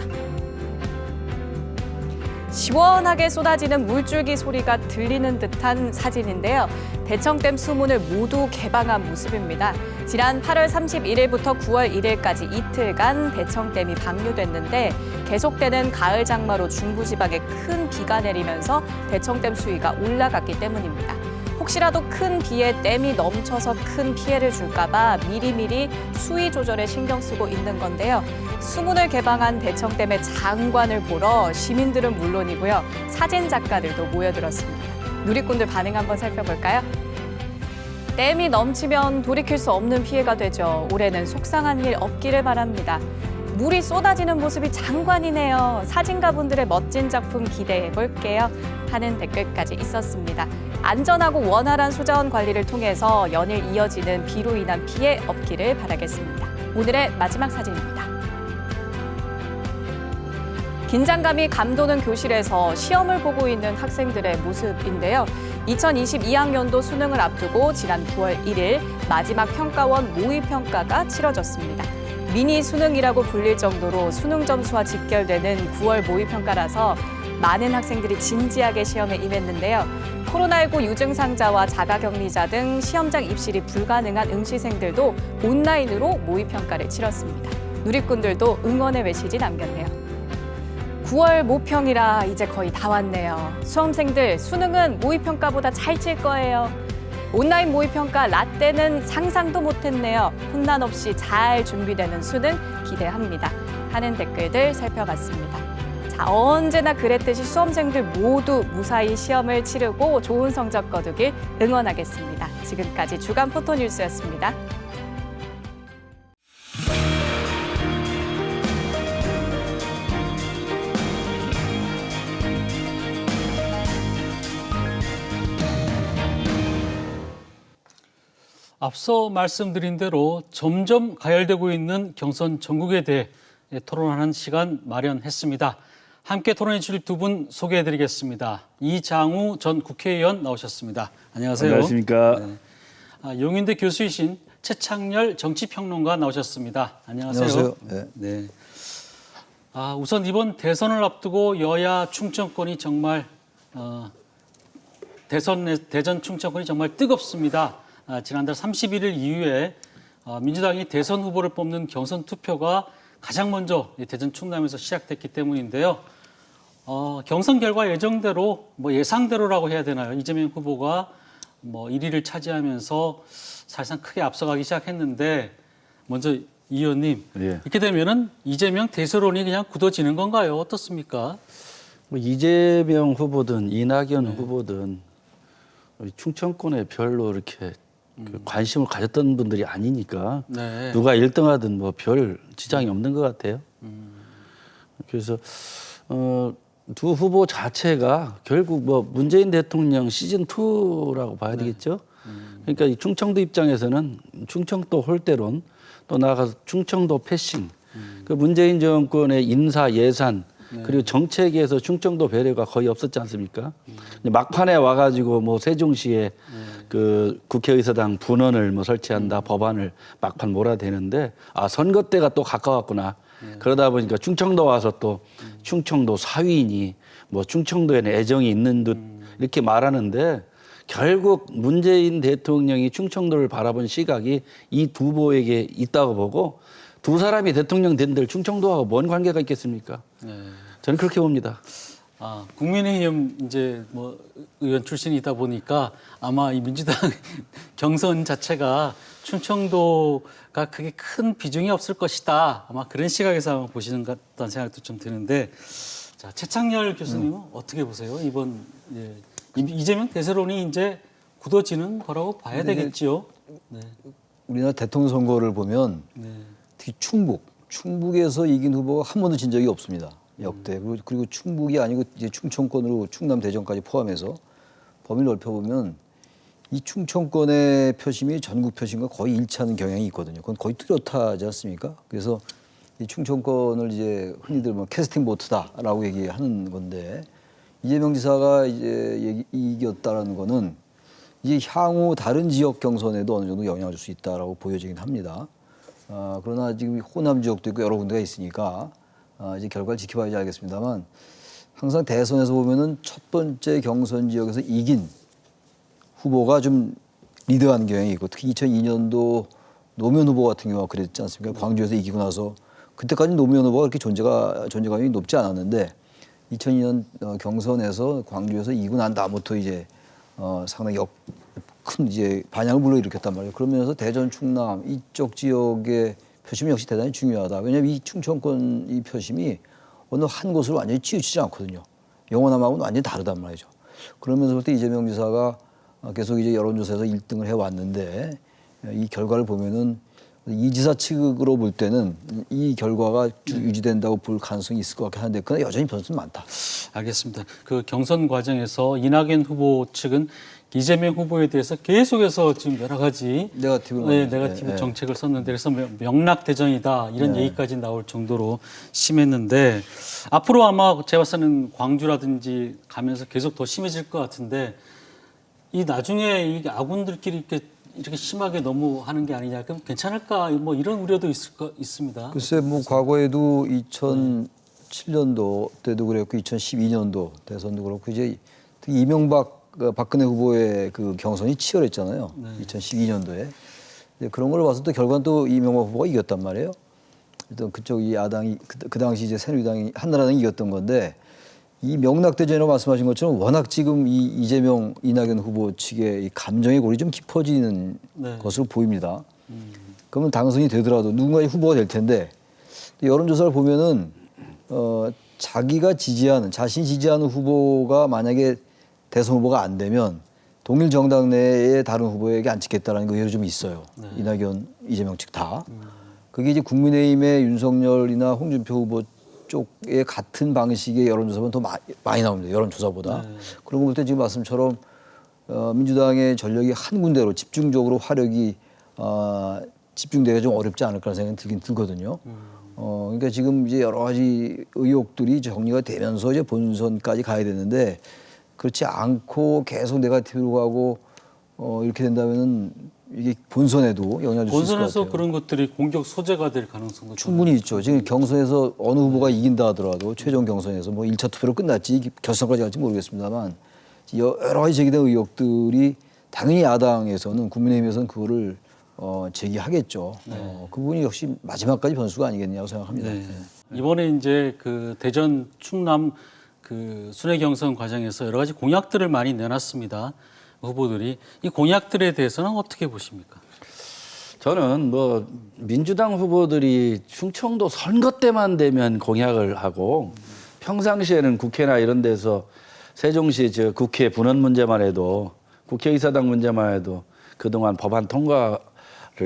시원하게 쏟아지는 물줄기 소리가 들리는 듯한 사진인데요. 대청댐 수문을 모두 개방한 모습입니다. 지난 8월 31일부터 9월 1일까지 이틀간 대청댐이 방류됐는데 계속되는 가을 장마로 중부지방에 큰 비가 내리면서 대청댐 수위가 올라갔기 때문입니다. 혹시라도 큰 비에 댐이 넘쳐서 큰 피해를 줄까 봐 미리미리 수위 조절에 신경 쓰고 있는 건데요. 수문을 개방한 대청댐의 장관을 보러 시민들은 물론이고요. 사진 작가들도 모여들었습니다. 누리꾼들 반응 한번 살펴볼까요? 댐이 넘치면 돌이킬 수 없는 피해가 되죠. 올해는 속상한 일 없기를 바랍니다. 물이 쏟아지는 모습이 장관이네요. 사진가분들의 멋진 작품 기대해 볼게요. 하는 댓글까지 있었습니다. 안전하고 원활한 수자원 관리를 통해서 연일 이어지는 비로 인한 피해 없기를 바라겠습니다. 오늘의 마지막 사진입니다. 긴장감이 감도는 교실에서 시험을 보고 있는 학생들의 모습인데요. 2022학년도 수능을 앞두고 지난 9월 1일 마지막 평가원 모의평가가 치러졌습니다. 미니 수능이라고 불릴 정도로 수능 점수와 직결되는 9월 모의평가라서 많은 학생들이 진지하게 시험에 임했는데요. 코로나19 유증상자와 자가격리자 등 시험장 입실이 불가능한 응시생들도 온라인으로 모의평가를 치렀습니다. 누리꾼들도 응원의 메시지 남겼네요. 9월 모평이라 이제 거의 다 왔네요. 수험생들 수능은 모의평가보다 잘 칠 거예요. 온라인 모의평가 라떼는 상상도 못했네요. 혼란 없이 잘 준비되는 수능 기대합니다. 하는 댓글들 살펴봤습니다. 자, 언제나 그랬듯이 수험생들 모두 무사히 시험을 치르고 좋은 성적 거두길 응원하겠습니다. 지금까지 주간 포토뉴스였습니다. 앞서 말씀드린 대로 점점 가열되고 있는 경선 전국에 대해 토론하는 시간 마련했습니다. 함께 토론해 주실 두 분 소개해드리겠습니다. 이장우 전 국회의원 나오셨습니다. 안녕하세요. 안녕하십니까. 네. 용인대 교수이신 최창렬 정치평론가 나오셨습니다. 안녕하세요. 안녕하세요. 네. 우선 이번 대선을 앞두고 여야 충청권이 정말 대전 충청권이 정말 뜨겁습니다. 지난달 31일 이후에 민주당이 대선 후보를 뽑는 경선 투표가 가장 먼저 대전 충남에서 시작됐기 때문인데요. 경선 결과 예정대로 예상대로라고 해야 되나요? 이재명 후보가 1위를 차지하면서 사실상 크게 앞서가기 시작했는데 먼저 이 의원님, 예. 이렇게 되면은 이재명 대세론이 그냥 굳어지는 건가요? 어떻습니까? 이재명 후보든 이낙연 후보든 충청권에 별로 이렇게 관심을 가졌던 분들이 아니니까 네. 누가 1등하든 별 지장이 없는 것 같아요. 그래서 두 후보 자체가 결국 문재인 대통령 시즌 2라고 봐야 되겠죠. 그러니까 이 충청도 입장에서는 충청도 홀대론 또 나아가서 충청도 패싱, 그 문재인 정권의 인사 예산 그리고 정책에서 충청도 배려가 거의 없었지 않습니까? 막판에 와가지고 세종시에 그 국회의사당 분원을 설치한다 법안을 막판 몰아대는데 선거 때가 또 가까웠구나. 그러다 보니까 충청도 와서 또 충청도 사위니 충청도에는 애정이 있는 듯 이렇게 말하는데 결국 문재인 대통령이 충청도를 바라본 시각이 이 두 후보에게 있다고 보고 두 사람이 대통령 된들 충청도하고 뭔 관계가 있겠습니까? 저는 그렇게 봅니다. 국민의힘 이제 뭐 의원 출신이다 보니까 아마 이 민주당 경선 자체가 충청도가 크게 큰 비중이 없을 것이다. 아마 그런 시각에서 아마 보시는 것 같다는 생각도 좀 드는데, 자, 최창렬 교수님은 어떻게 보세요? 이번 이재명 대세론이 이제 굳어지는 거라고 봐야 되겠지요. 네. 우리나라 대통령 선거를 보면 네. 특히 충북에서 이긴 후보가 한 번도 진 적이 없습니다. 역대. 그리고 충북이 아니고 이제 충청권으로 충남 대전까지 포함해서 범위를 넓혀보면 이 충청권의 표심이 전국 표심과 거의 일치하는 경향이 있거든요. 그건 거의 뚜렷하지 않습니까? 그래서 이 충청권을 이제 흔히들 뭐 캐스팅 보트다라고 얘기하는 건데, 이재명 지사가 이제 이겼다라는 거는 이제 향후 다른 지역 경선에도 어느 정도 영향을 줄 수 있다라고 보여지긴 합니다. 그러나 지금 호남 지역도 있고 여러 군데가 있으니까 이제 결과를 지켜봐야지 알겠습니다만, 항상 대선에서 보면은 첫 번째 경선 지역에서 이긴 후보가 좀 리드하는 경향이 있고, 특히 2002년도 노무현 후보 같은 경우가 그랬지 않습니까? 광주에서 이기고 나서 그때까지 노무현 후보가 그렇게 존재감이 높지 않았는데 2002년 경선에서 광주에서 이기고 난 다음부터 이제 상당히 큰 이제 반향을 불러일으켰단 말이에요. 그러면서 대전, 충남 이쪽 지역의 표심이 역시 대단히 중요하다. 왜냐하면 이 충청권 이 표심이 어느 한 곳으로 완전히 치우치지 않거든요. 영호남하고는 완전히 다르단 말이죠. 그러면서부터 이재명 지사가 계속 이제 여론조사에서 1등을 해왔는데, 이 결과를 보면은 이 지사 측으로 볼 때는 이 결과가 쭉 유지된다고 볼 가능성이 있을 것 같긴 한데, 그러나 여전히 변수는 많다. 알겠습니다. 그 경선 과정에서 이낙연 후보 측은 이재명 후보에 대해서 계속해서 지금 여러 가지 네거티브 정책을 썼는데, 그래서 명락대전이다 이런 얘기까지 나올 정도로 심했는데, 앞으로 아마 제가 봤을 때는 광주라든지 가면서 계속 더 심해질 것 같은데, 이 나중에 이 아군들끼리 이렇게 심하게 너무 하는 게 아니냐, 그럼 괜찮을까, 뭐 이런 우려도 있습니다. 글쎄, 뭐 과거에도 2007년도 때도 그랬고 2012년도 대선도 그렇고, 이제 특히 박근혜 후보의 그 경선이 치열했잖아요. 2012년도에. 그런 걸 봐서 또 결과는 또 이명박 후보가 이겼단 말이에요. 일단 그쪽 이 야당이 그 당시 이제 새누리당이 한나라당이 이겼던 건데, 이 명락대전이라고 말씀하신 것처럼 워낙 지금 이 이재명, 이낙연 후보 측의 이 감정의 골이 좀 깊어지는 것으로 보입니다. 그러면 당선이 되더라도 누군가의 후보가 될 텐데, 여론조사를 보면은 자신이 지지하는 후보가 만약에 대선 후보가 안 되면 동일 정당 내의 다른 후보에게 안 찍겠다라는 거 의외로 좀 있어요. 이낙연, 이재명 측 다. 그게 이제 국민의힘의 윤석열이나 홍준표 후보 쪽에 같은 방식의 여론조사보다 더 많이 나옵니다. 여론조사보다. 그런 거 볼 때 지금 말씀처럼 민주당의 전력이 한 군데로 집중적으로 화력이 집중되기가 좀 어렵지 않을까라는 생각이 들긴 들거든요. 그러니까 지금 이제 여러 가지 의혹들이 정리가 되면서 이제 본선까지 가야 되는데, 그렇지 않고 계속 네거티브로 가고 이렇게 된다면은 이게 본선에도 영향을 줄 수 있을 것 같아요. 본선에서 그런 것들이 공격 소재가 될 가능성도 충분히 있죠. 지금 경선에서 어느 후보가 이긴다 하더라도 최종 경선에서 뭐 1차 투표로 끝났지 결선까지 갈지 모르겠습니다만, 여러 가지 제기된 의혹들이 당연히 야당에서는, 국민의힘에서는 그거를 제기하겠죠. 그 부분이 역시 마지막까지 변수가 아니겠냐고 생각합니다. 이번에 이제 그 대전, 충남 그 순회 경선 과정에서 여러 가지 공약들을 많이 내놨습니다. 후보들이. 이 공약들에 대해서는 어떻게 보십니까? 저는 뭐 민주당 후보들이 충청도 선거 때만 되면 공약을 하고, 평상시에는 국회나 이런 데서 세종시 국회 분원 문제만 해도, 국회의사당 문제만 해도 그동안 법안 통과를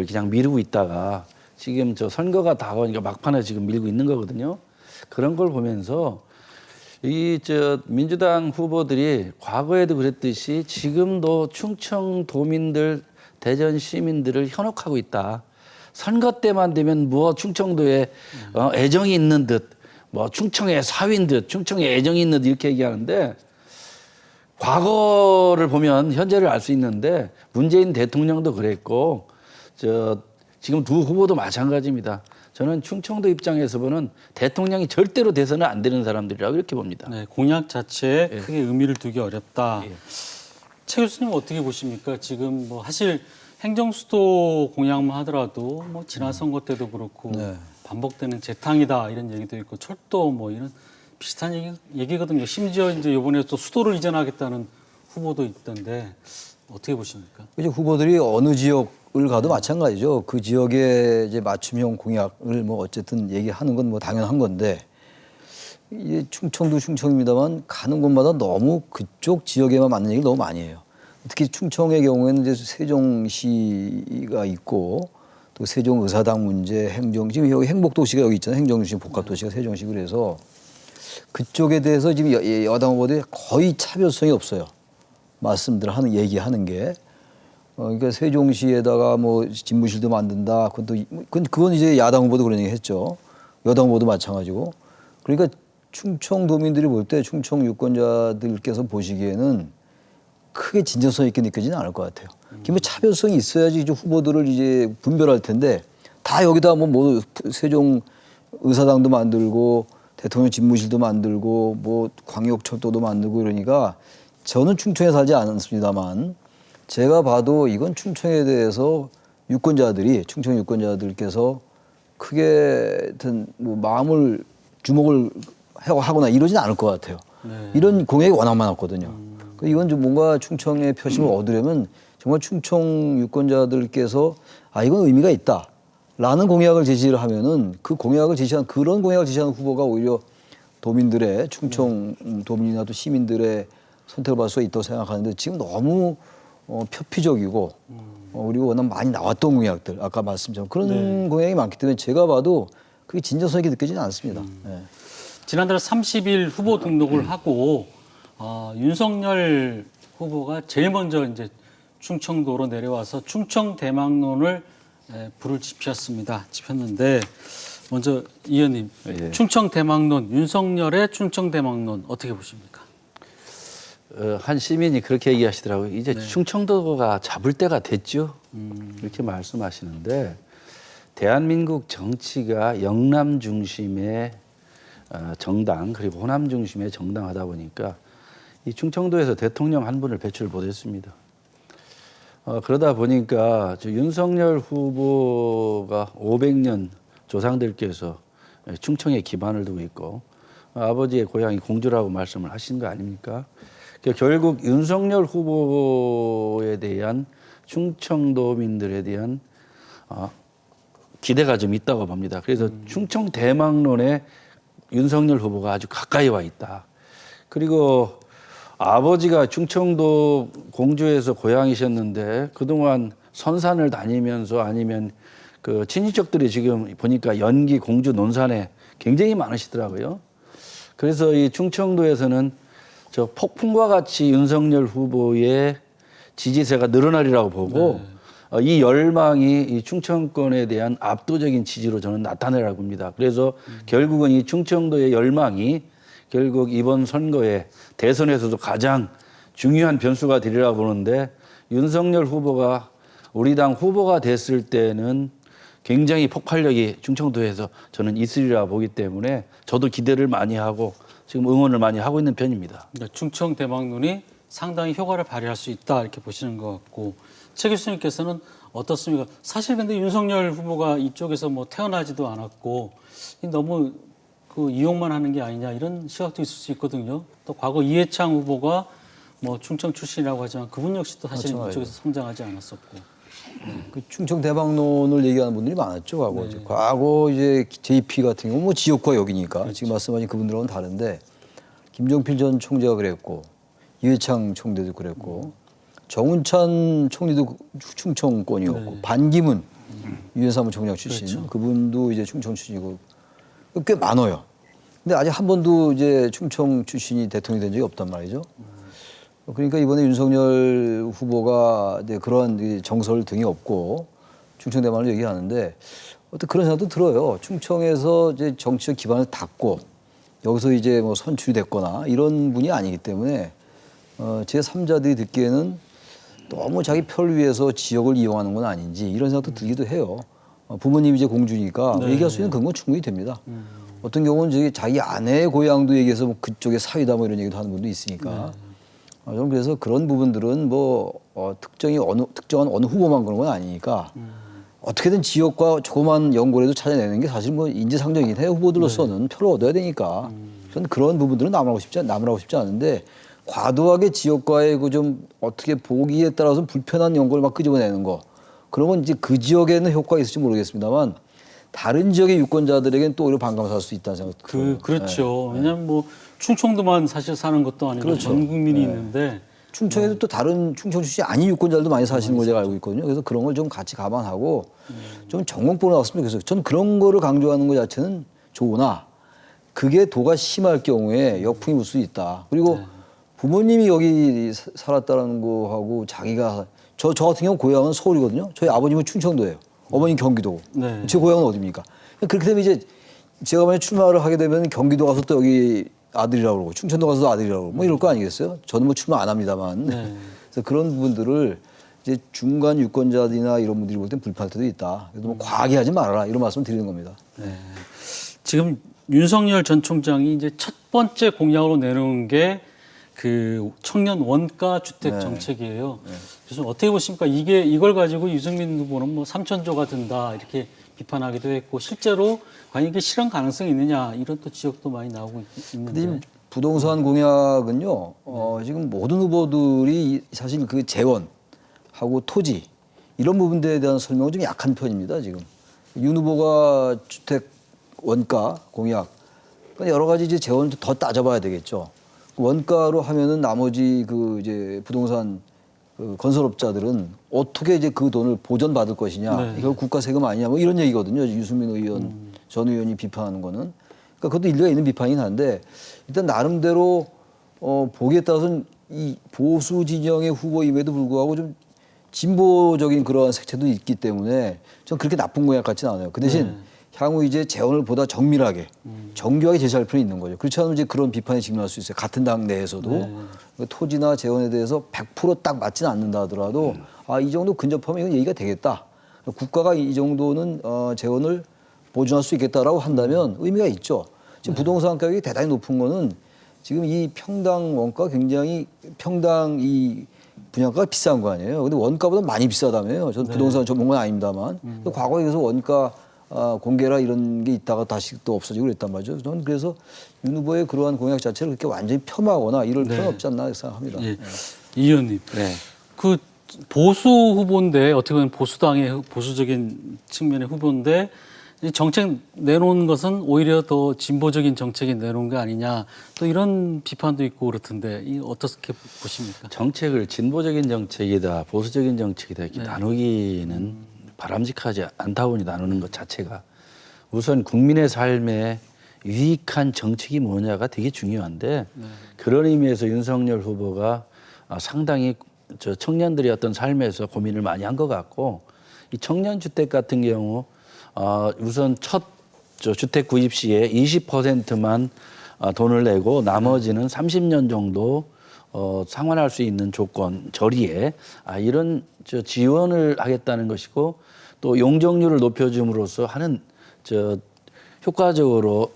그냥 미루고 있다가 지금 선거가 다가오니까 막판에 지금 밀고 있는 거거든요. 그런 걸 보면서 민주당 후보들이 과거에도 그랬듯이 지금도 충청도민들, 대전 시민들을 현혹하고 있다. 선거 때만 되면 뭐 충청도에 애정이 있는 듯, 뭐 충청의 사위인 듯, 충청에 애정이 있는 듯 이렇게 얘기하는데, 과거를 보면 현재를 알 수 있는데, 문재인 대통령도 그랬고 지금 두 후보도 마찬가지입니다. 저는 충청도 입장에서 보는 대통령이 절대로 돼서는 안 되는 사람들이라고 이렇게 봅니다. 네, 공약 자체에 크게 의미를 두기 어렵다. 최 교수님 어떻게 보십니까? 지금 뭐 사실 행정수도 공약만 하더라도 뭐 지난 선거 때도 그렇고 반복되는 재탕이다 이런 얘기도 있고, 철도 뭐 이런 비슷한 얘기거든요. 심지어 이제 이번에 또 수도를 이전하겠다는 후보도 있던데 어떻게 보십니까? 이제 후보들이 어느 지역을 가도 마찬가지죠. 그 지역의 이제 맞춤형 공약을 뭐 어쨌든 얘기하는 건 뭐 당연한 건데 이게 충청도 충청입니다만 가는 곳마다 너무 그쪽 지역에만 맞는 얘기를 너무 많이 해요. 특히 충청의 경우에는 이제 세종시가 있고 또 세종의사당 문제, 행정, 지금 여기 행복도시가 여기 있잖아요. 행정중심 복합도시가 세종시. 그래서 그쪽에 대해서 지금 여당 후보들이 거의 차별성이 없어요. 말씀들 하는, 얘기하는 게. 그러니까 세종시에다가 뭐 집무실도 만든다. 그건 이제 야당 후보도 그런 얘기 했죠. 여당 후보도 마찬가지고. 그러니까 충청도민들이 볼 때 충청 유권자들께서 보시기에는 크게 진정성 있게 느껴지는 않을 것 같아요. 기본 차별성이 있어야지 이제 후보들을 이제 분별할 텐데 다 여기다 뭐 세종 의사당도 만들고 대통령 집무실도 만들고 뭐 광역철도도 만들고 이러니까 저는 충청에 살지 않습니다만 제가 봐도 이건 충청에 대해서 유권자들이 충청 유권자들께서 크게 하여튼 뭐 마음을 주목을 하거나 이러진 않을 것 같아요. 네. 이런 공약이 워낙 많았거든요. 이건 좀 뭔가 충청의 표심을 얻으려면 정말 충청 유권자들께서 아 이건 의미가 있다라는 공약을 제시를 하면은 그 공약을 제시한 그런 공약을 제시하는 후보가 오히려 도민들의 충청 도민이나 또 시민들의 선택을 받을 수가 있다고 생각하는데 지금 너무 표피적이고 그리고 워낙 많이 나왔던 공약들 아까 말씀처럼 그런 공약이 많기 때문에 제가 봐도 그게 진정성 있게 느껴지는 않습니다. 네. 지난달 30일 후보 등록을 하고 윤석열 후보가 제일 먼저 이제 충청도로 내려와서 충청 대망론을 불을 지폈는데 먼저 이 의원님 충청 대망론 윤석열의 충청 대망론 어떻게 보십니까? 한 시민이 그렇게 얘기하시더라고요. 이제 충청도가 잡을 때가 됐죠. 이렇게 말씀하시는데 대한민국 정치가 영남 중심의 정당 그리고 호남 중심의 정당 하다 보니까 이 충청도에서 대통령 한 분을 배출 못했습니다. 그러다 보니까 윤석열 후보가 500년 조상들께서 충청에 기반을 두고 있고 아버지의 고향이 공주라고 말씀을 하신 거 아닙니까? 결국 윤석열 후보에 대한 충청도민들에 대한 기대가 좀 있다고 봅니다. 그래서 충청 대망론에 윤석열 후보가 아주 가까이 와 있다. 그리고 아버지가 충청도 공주에서 고향이셨는데 그동안 선산을 다니면서 아니면 그 친인척들이 지금 보니까 연기 공주 논산에 굉장히 많으시더라고요. 그래서 이 충청도에서는 저 폭풍과 같이 윤석열 후보의 지지세가 늘어나리라고 보고 이 열망이 이 충청권에 대한 압도적인 지지로 저는 나타내라고 봅니다. 그래서 결국은 이 충청도의 열망이 결국 이번 선거에 대선에서도 가장 중요한 변수가 되리라고 보는데 윤석열 후보가 우리 당 후보가 됐을 때는 굉장히 폭발력이 충청도에서 저는 있으리라 보기 때문에 저도 기대를 많이 하고 지금 응원을 많이 하고 있는 편입니다. 충청 대망론이 상당히 효과를 발휘할 수 있다 이렇게 보시는 것 같고 최 교수님께서는 어떻습니까? 사실 근데 윤석열 후보가 이쪽에서 뭐 태어나지도 않았고 너무 그 이용만 하는 게 아니냐 이런 시각도 있을 수 있거든요. 또 과거 이해창 후보가 뭐 충청 출신이라고 하지만 그분 역시도 사실 이쪽에서 성장하지 않았었고. 그 충청 대망론을 얘기하는 분들이 많았죠. 과거. 과거 이제 JP 같은 경우 뭐 지역과 여기니까 지금 말씀하신 그분들하고는 다른데 김종필 전 총재가 그랬고 이회창 총재도 그랬고 정운찬 총리도 충청권이었고 반기문 유엔 사무총장 출신 그분도 이제 충청 출신이고 꽤 많아요. 근데 아직 한 번도 이제 충청 출신이 대통령이 된 적이 없단 말이죠. 그러니까 이번에 윤석열 후보가 이제 그런 정서를 등에 업고 충청 대망을 얘기하는데 어떤 그런 생각도 들어요. 충청에서 이제 정치적 기반을 닫고 여기서 이제 뭐 선출이 됐거나 이런 분이 아니기 때문에 제 3자들이 듣기에는 너무 자기 표를 위해서 지역을 이용하는 건 아닌지 이런 생각도 들기도 해요. 부모님이 이제 공주니까 얘기할 수 있는 그런 건 충분히 됩니다. 어떤 경우는 자기 아내의 고향도 얘기해서 뭐 그쪽에 사위다 뭐 이런 얘기도 하는 분도 있으니까. 저는 그래서 그런 부분들은 뭐 특정한 어느 후보만 그런 건 아니니까 어떻게든 지역과 조그만 연고라도 찾아내는 게 사실 뭐 인지상정이긴 해요. 후보들로서는 표를 얻어야 되니까. 저는 그런 부분들은 남으라고 싶지 않은데 과도하게 지역과의 그 좀 어떻게 보기에 따라서 불편한 연고를 막 끄집어내는 거 그런 건 이제 그 지역에는 효과가 있을지 모르겠습니다만 다른 지역의 유권자들에게는 또 오히려 반감을 살 수 있다는 생각 들어요. 그렇죠. 왜냐하면 뭐 충청도만 사실 사는 것도 아니고 그렇죠. 전 국민이 있는데 충청에도 또 다른 충청 출신이 아닌 유권자들도 많이 사시는 걸 제가 알고 있거든요. 그래서 그런 걸 좀 같이 감안하고 좀 정공보로 나왔으면 좋겠어요. 저는 그런 거를 강조하는 것 자체는 좋으나 그게 도가 심할 경우에 역풍이 불 수 있다. 그리고 부모님이 여기 살았다는 거하고 자기가 저 같은 경우 고향은 서울이거든요. 저희 아버님은 충청도예요. 어머니는 경기도고. 네. 제 고향은 어디입니까? 그렇게 되면 이제 제가 만약 출마를 하게 되면 경기도 가서 또 여기 아들이라고 그러고 충청도 가서도 아들이라고 그러고 뭐 이럴 거 아니겠어요? 저는 뭐 출마 안 합니다만. 그래서 그런 부분들을 이제 중간 유권자들이나 이런 분들이 볼 땐 불편할 때도 있다. 그래서 뭐 과하게 하지 말아라 이런 말씀 드리는 겁니다. 지금 윤석열 전 총장이 이제 첫 번째 공약으로 내놓은 게 그 청년 원가 주택 정책이에요. 그래서 어떻게 보십니까? 이걸 가지고 유승민 후보는 뭐 3천조가 든다 이렇게 비판하기도 했고 실제로 과연 이게 실현 가능성이 있느냐 이런 또 지적도 많이 나오고 있는데. 근데 지금 부동산 공약은요. 지금 모든 후보들이 사실 그 재원하고 토지 이런 부분들에 대한 설명은 좀 약한 편입니다. 지금 윤 후보가 주택 원가 공약 여러 가지 이제 재원을 더 따져봐야 되겠죠. 원가로 하면은 나머지 그 이제 부동산 그 건설업자들은 어떻게 이제 그 돈을 보전받을 것이냐. 이걸 국가 세금 아니냐. 뭐 이런 얘기거든요. 유승민 의원 전 의원이 비판하는 거는. 그러니까 그것도 일리가 있는 비판이긴 한데 일단 나름대로 보기에 따라서는 이 보수 진영의 후보임에도 불구하고 좀 진보적인 그러한 색채도 있기 때문에 전 그렇게 나쁜 공약 같지는 않아요. 그 대신 향후 이제 재원을 보다 정밀하게, 정교하게 제시할 필요는 있는 거죠. 그렇지 않으면 이제 그런 비판에 직면할 수 있어요. 같은 당 내에서도 그 토지나 재원에 대해서 100% 딱 맞지는 않는다 하더라도 이 정도 근접하면 이건 얘기가 되겠다. 국가가 이 정도는 재원을 보존할 수 있겠다라고 한다면 의미가 있죠. 지금 부동산 가격이 대단히 높은 거는 지금 이 평당 원가 굉장히 평당 이 분양가가 비싼 거 아니에요. 근데 원가보다 많이 비싸다며요. 저는 부동산 전문가는 아닙니다만. 과거에 그래서 원가 공개라 이런 게 있다가 다시 또 없어지고 그랬단 말이죠. 저는 그래서 윤 후보의 그러한 공약 자체를 그렇게 완전히 폄하하거나 이럴 필요는 없지 않나 생각합니다. 이 의원님, 그 보수 후보인데 어떻게 보면 보수당의 보수적인 측면의 후보인데 이 정책 내놓은 것은 오히려 더 진보적인 정책이 내놓은 거 아니냐 또 이런 비판도 있고 그렇던데 이 어떻게 보십니까? 정책을 진보적인 정책이다 보수적인 정책이다 이렇게 나누기는 바람직하지 않다고 나누는 것 자체가 우선 국민의 삶에 유익한 정책이 뭐냐가 되게 중요한데 그런 의미에서 윤석열 후보가 상당히 청년들의 어떤 삶에서 고민을 많이 한 것 같고 이 청년주택 같은 경우 우선 첫 주택 구입 시에 20%만 돈을 내고 나머지는 30년 정도 상환할 수 있는 조건 저리에 이런 지원을 하겠다는 것이고 또 용적률을 높여줌으로써 하는 효과적으로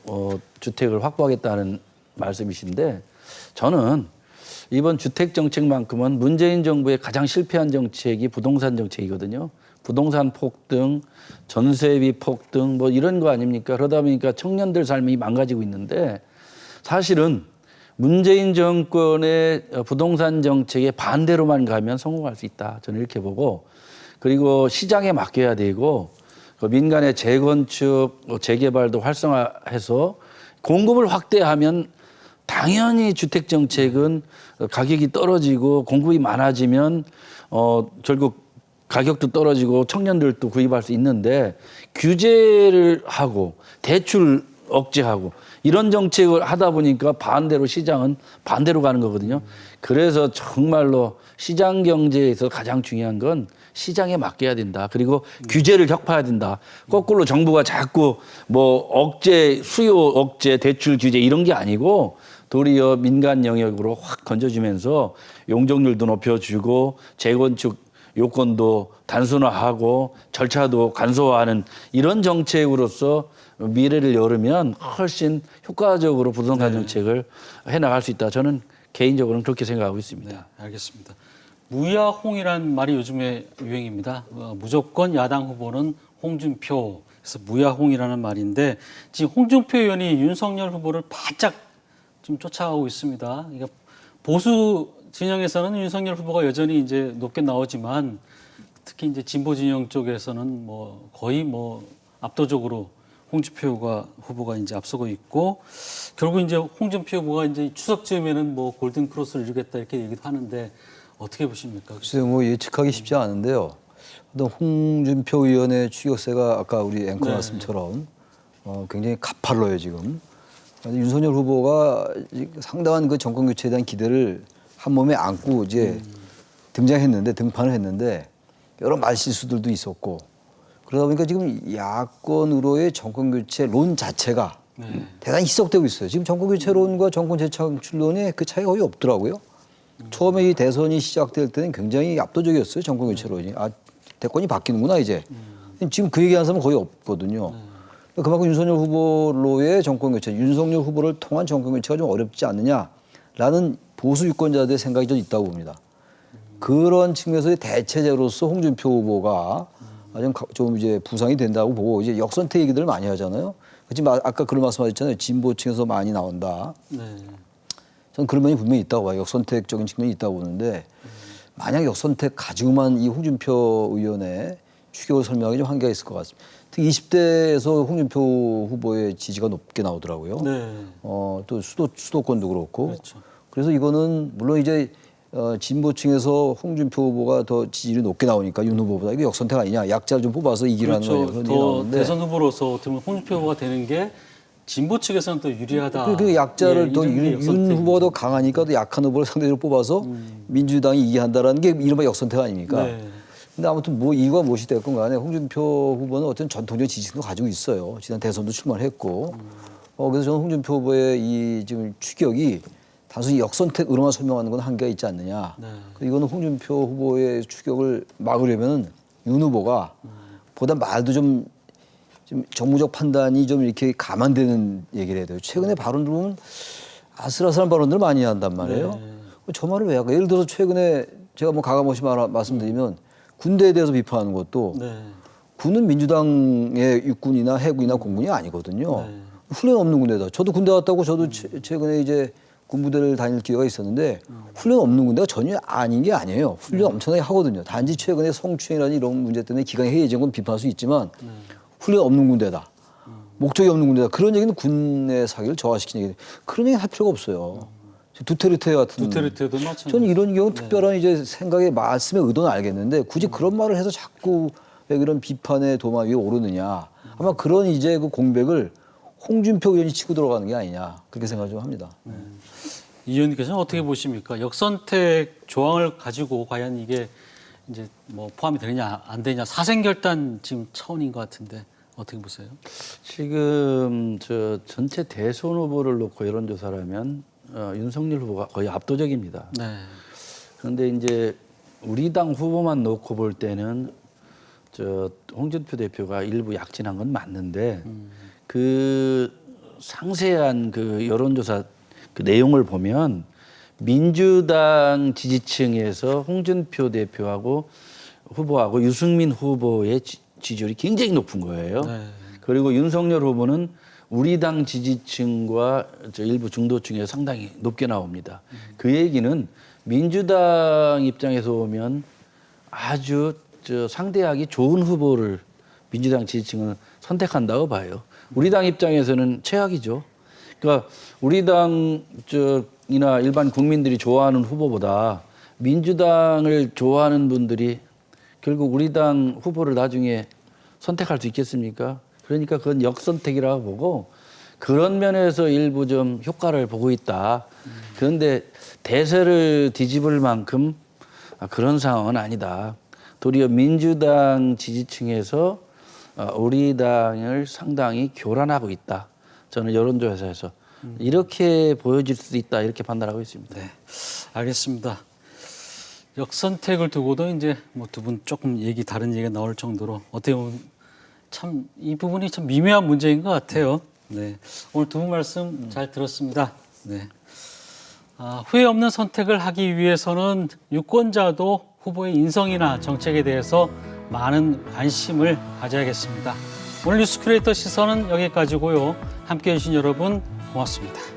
주택을 확보하겠다는 말씀이신데 저는 이번 주택 정책만큼은 문재인 정부의 가장 실패한 정책이 부동산 정책이거든요. 부동산 폭등, 전세비 폭등 뭐 이런 거 아닙니까? 그러다 보니까 청년들 삶이 망가지고 있는데 사실은 문재인 정권의 부동산 정책에 반대로만 가면 성공할 수 있다. 저는 이렇게 보고 그리고 시장에 맡겨야 되고 민간의 재건축, 재개발도 활성화해서 공급을 확대하면 당연히 주택 정책은 가격이 떨어지고 공급이 많아지면 결국 가격도 떨어지고 청년들도 구입할 수 있는데 규제를 하고 대출 억제하고 이런 정책을 하다 보니까 반대로 시장은 반대로 가는 거거든요. 그래서 정말로 시장 경제에서 가장 중요한 건 시장에 맡겨야 된다. 그리고 규제를 격파해야 된다. 거꾸로 정부가 자꾸 뭐 억제, 수요 억제, 대출 규제 이런 게 아니고 도리어 민간 영역으로 확 건져주면서 용적률도 높여주고 재건축 요건도 단순화하고 절차도 간소화하는 이런 정책으로서 미래를 열으면 훨씬 효과적으로 부동산 정책을 해나갈 수 있다. 저는 개인적으로는 그렇게 생각하고 있습니다. 네, 알겠습니다. 무야홍이란 말이 요즘에 유행입니다. 무조건 야당 후보는 홍준표. 그래서 무야홍이라는 말인데 지금 홍준표 의원이 윤석열 후보를 바짝 좀 쫓아가고 있습니다. 그러니까 보수 진영에서는 윤석열 후보가 여전히 이제 높게 나오지만 특히 이제 진보 진영 쪽에서는 뭐 거의 뭐 압도적으로 홍준표 후보가 이제 앞서고 있고 결국 이제 홍준표 후보가 이제 추석쯤에는 뭐 골든 크로스를 이루겠다 이렇게 얘기도 하는데 어떻게 보십니까? 글쎄요, 뭐 예측하기 쉽지 않은데요. 어떤 홍준표 의원의 추격세가 아까 우리 앵커 말씀처럼 굉장히 가팔라요 지금. 윤석열 후보가 상당한 그 정권 교체에 대한 기대를 한 몸에 안고 이제 등판을 했는데 여러 말실수들도 있었고 그러다 보니까 지금 야권으로의 정권 교체론 자체가 대단히 희석되고 있어요. 지금 정권 교체론과 정권 재창출론의 그 차이가 거의 없더라고요. 처음에 이 대선이 시작될 때는 굉장히 압도적이었어요. 정권 교체론이. 아, 대권이 바뀌는구나 이제. 지금 그 얘기하는 사람은 거의 없거든요. 그만큼 윤석열 후보로의 정권 교체, 윤석열 후보를 통한 정권 교체가 좀 어렵지 않느냐라는 보수 유권자들의 생각이 좀 있다고 봅니다. 그런 측면에서의 대체제로서 홍준표 후보가 좀 이제 부상이 된다고 보고 이제 역선택 얘기들을 많이 하잖아요. 지금 아까 그런 말씀하셨잖아요. 진보층에서 많이 나온다. 저는 그런 면이 분명히 있다고 봐요. 역선택적인 측면이 있다고 보는데 만약 역선택 가지고만 이 홍준표 의원의 추격을 설명하기 좀 한계가 있을 것 같습니다. 특히 20대에서 홍준표 후보의 지지가 높게 나오더라고요. 또 수도권도 그렇고. 그렇죠. 그래서 이거는 물론 이제 진보층에서 홍준표 후보가 더 지지율이 높게 나오니까 윤 후보보다 이게 역선택 아니냐. 약자를 좀 뽑아서 이기라는 그렇죠. 거예요. 더 대선 후보로서 어떻게 보면 홍준표 후보가 되는 게 진보 측에서는 또 유리하다. 그 약자를 더 윤 역선택. 후보가 더 강하니까 또 약한 후보를 상대로 뽑아서 민주당이 이기게 한다라는 게 이른바 역선택 아닙니까? 근데 아무튼 뭐 이유가 무엇이 됐건 간에 홍준표 후보는 어떤 전통적 지지층도 가지고 있어요. 지난 대선도 출마했고. 그래서 저는 홍준표 후보의 이 지금 추격이 단순히 역선택으로만 설명하는 건 한계가 있지 않느냐. 이거는 홍준표 후보의 추격을 막으려면 윤 후보가 보다 말도 좀 정무적 판단이 좀 이렇게 감안되는 얘기를 해야 돼요. 최근에 발언들 보면 아슬아슬한 발언들을 많이 한단 말이에요. 저 말을 왜 할까? 예를 들어서 최근에 제가 뭐 가감없이 말씀드리면 군대에 대해서 비판하는 것도 군은 민주당의 육군이나 해군이나 공군이 아니거든요. 훈련 없는 군대다. 저도 군대 갔다고 저도 최근에 이제 군부대를 다닐 기회가 있었는데 훈련 없는 군대가 전혀 아닌 게 아니에요. 훈련 엄청나게 하거든요. 단지 최근에 성추행이라는 이런 문제 때문에 기강이 해이해진 건 비판할 수 있지만 훈련 없는 군대다. 목적이 없는 군대다. 그런 얘기는 군의 사기를 저하시키는 얘기예요. 그런 얘기 할 필요가 없어요. 두테르테 같은. 두테르테도 마찬가지. 저는 이런 경우 특별한 이제 생각의 말씀의 의도는 알겠는데 굳이 그런 말을 해서 자꾸 왜 그런 비판의 도마 위에 오르느냐. 아마 그런 이제 그 공백을 홍준표 의원이 치고 들어가는 게 아니냐. 그렇게 생각을 좀 합니다. 이 의원님께서는 어떻게 보십니까? 역선택 조항을 가지고 과연 이게 이제 뭐 포함이 되느냐 안 되느냐 사생결단 지금 차원인 것 같은데 어떻게 보세요? 지금 저 전체 대선 후보를 놓고 여론조사를 하면 윤석열 후보가 거의 압도적입니다. 그런데 이제 우리 당 후보만 놓고 볼 때는 저 홍준표 대표가 일부 약진한 건 맞는데 그 상세한 그 여론조사 그 내용을 보면 민주당 지지층에서 홍준표 대표하고 후보하고 유승민 후보의 지지율이 굉장히 높은 거예요. 그리고 윤석열 후보는 우리 당 지지층과 저 일부 중도층에서 상당히 높게 나옵니다. 그 얘기는 민주당 입장에서 보면 아주 저 상대하기 좋은 후보를 민주당 지지층은 선택한다고 봐요. 우리 당 입장에서는 최악이죠. 그러니까 우리 당 이나 일반 국민들이 좋아하는 후보보다 민주당을 좋아하는 분들이 결국 우리 당 후보를 나중에 선택할 수 있겠습니까? 그러니까 그건 역선택이라고 보고 그런 면에서 일부 좀 효과를 보고 있다. 그런데 대세를 뒤집을 만큼 그런 상황은 아니다. 도리어 민주당 지지층에서 우리 당을 상당히 교란하고 있다. 저는 여론조사에서 이렇게 보여질 수도 있다 이렇게 판단하고 있습니다. 네, 알겠습니다. 역선택을 두고도 이제 뭐 두 분 조금 다른 얘기가 나올 정도로 어떻게 보면 참 이 부분이 참 미묘한 문제인 것 같아요. 네, 오늘 두 분 말씀 잘 들었습니다. 네, 후회 없는 선택을 하기 위해서는 유권자도 후보의 인성이나 정책에 대해서 많은 관심을 가져야겠습니다. 오늘 뉴스 큐레이터 시선은 여기까지고요. 함께해 주신 여러분 고맙습니다.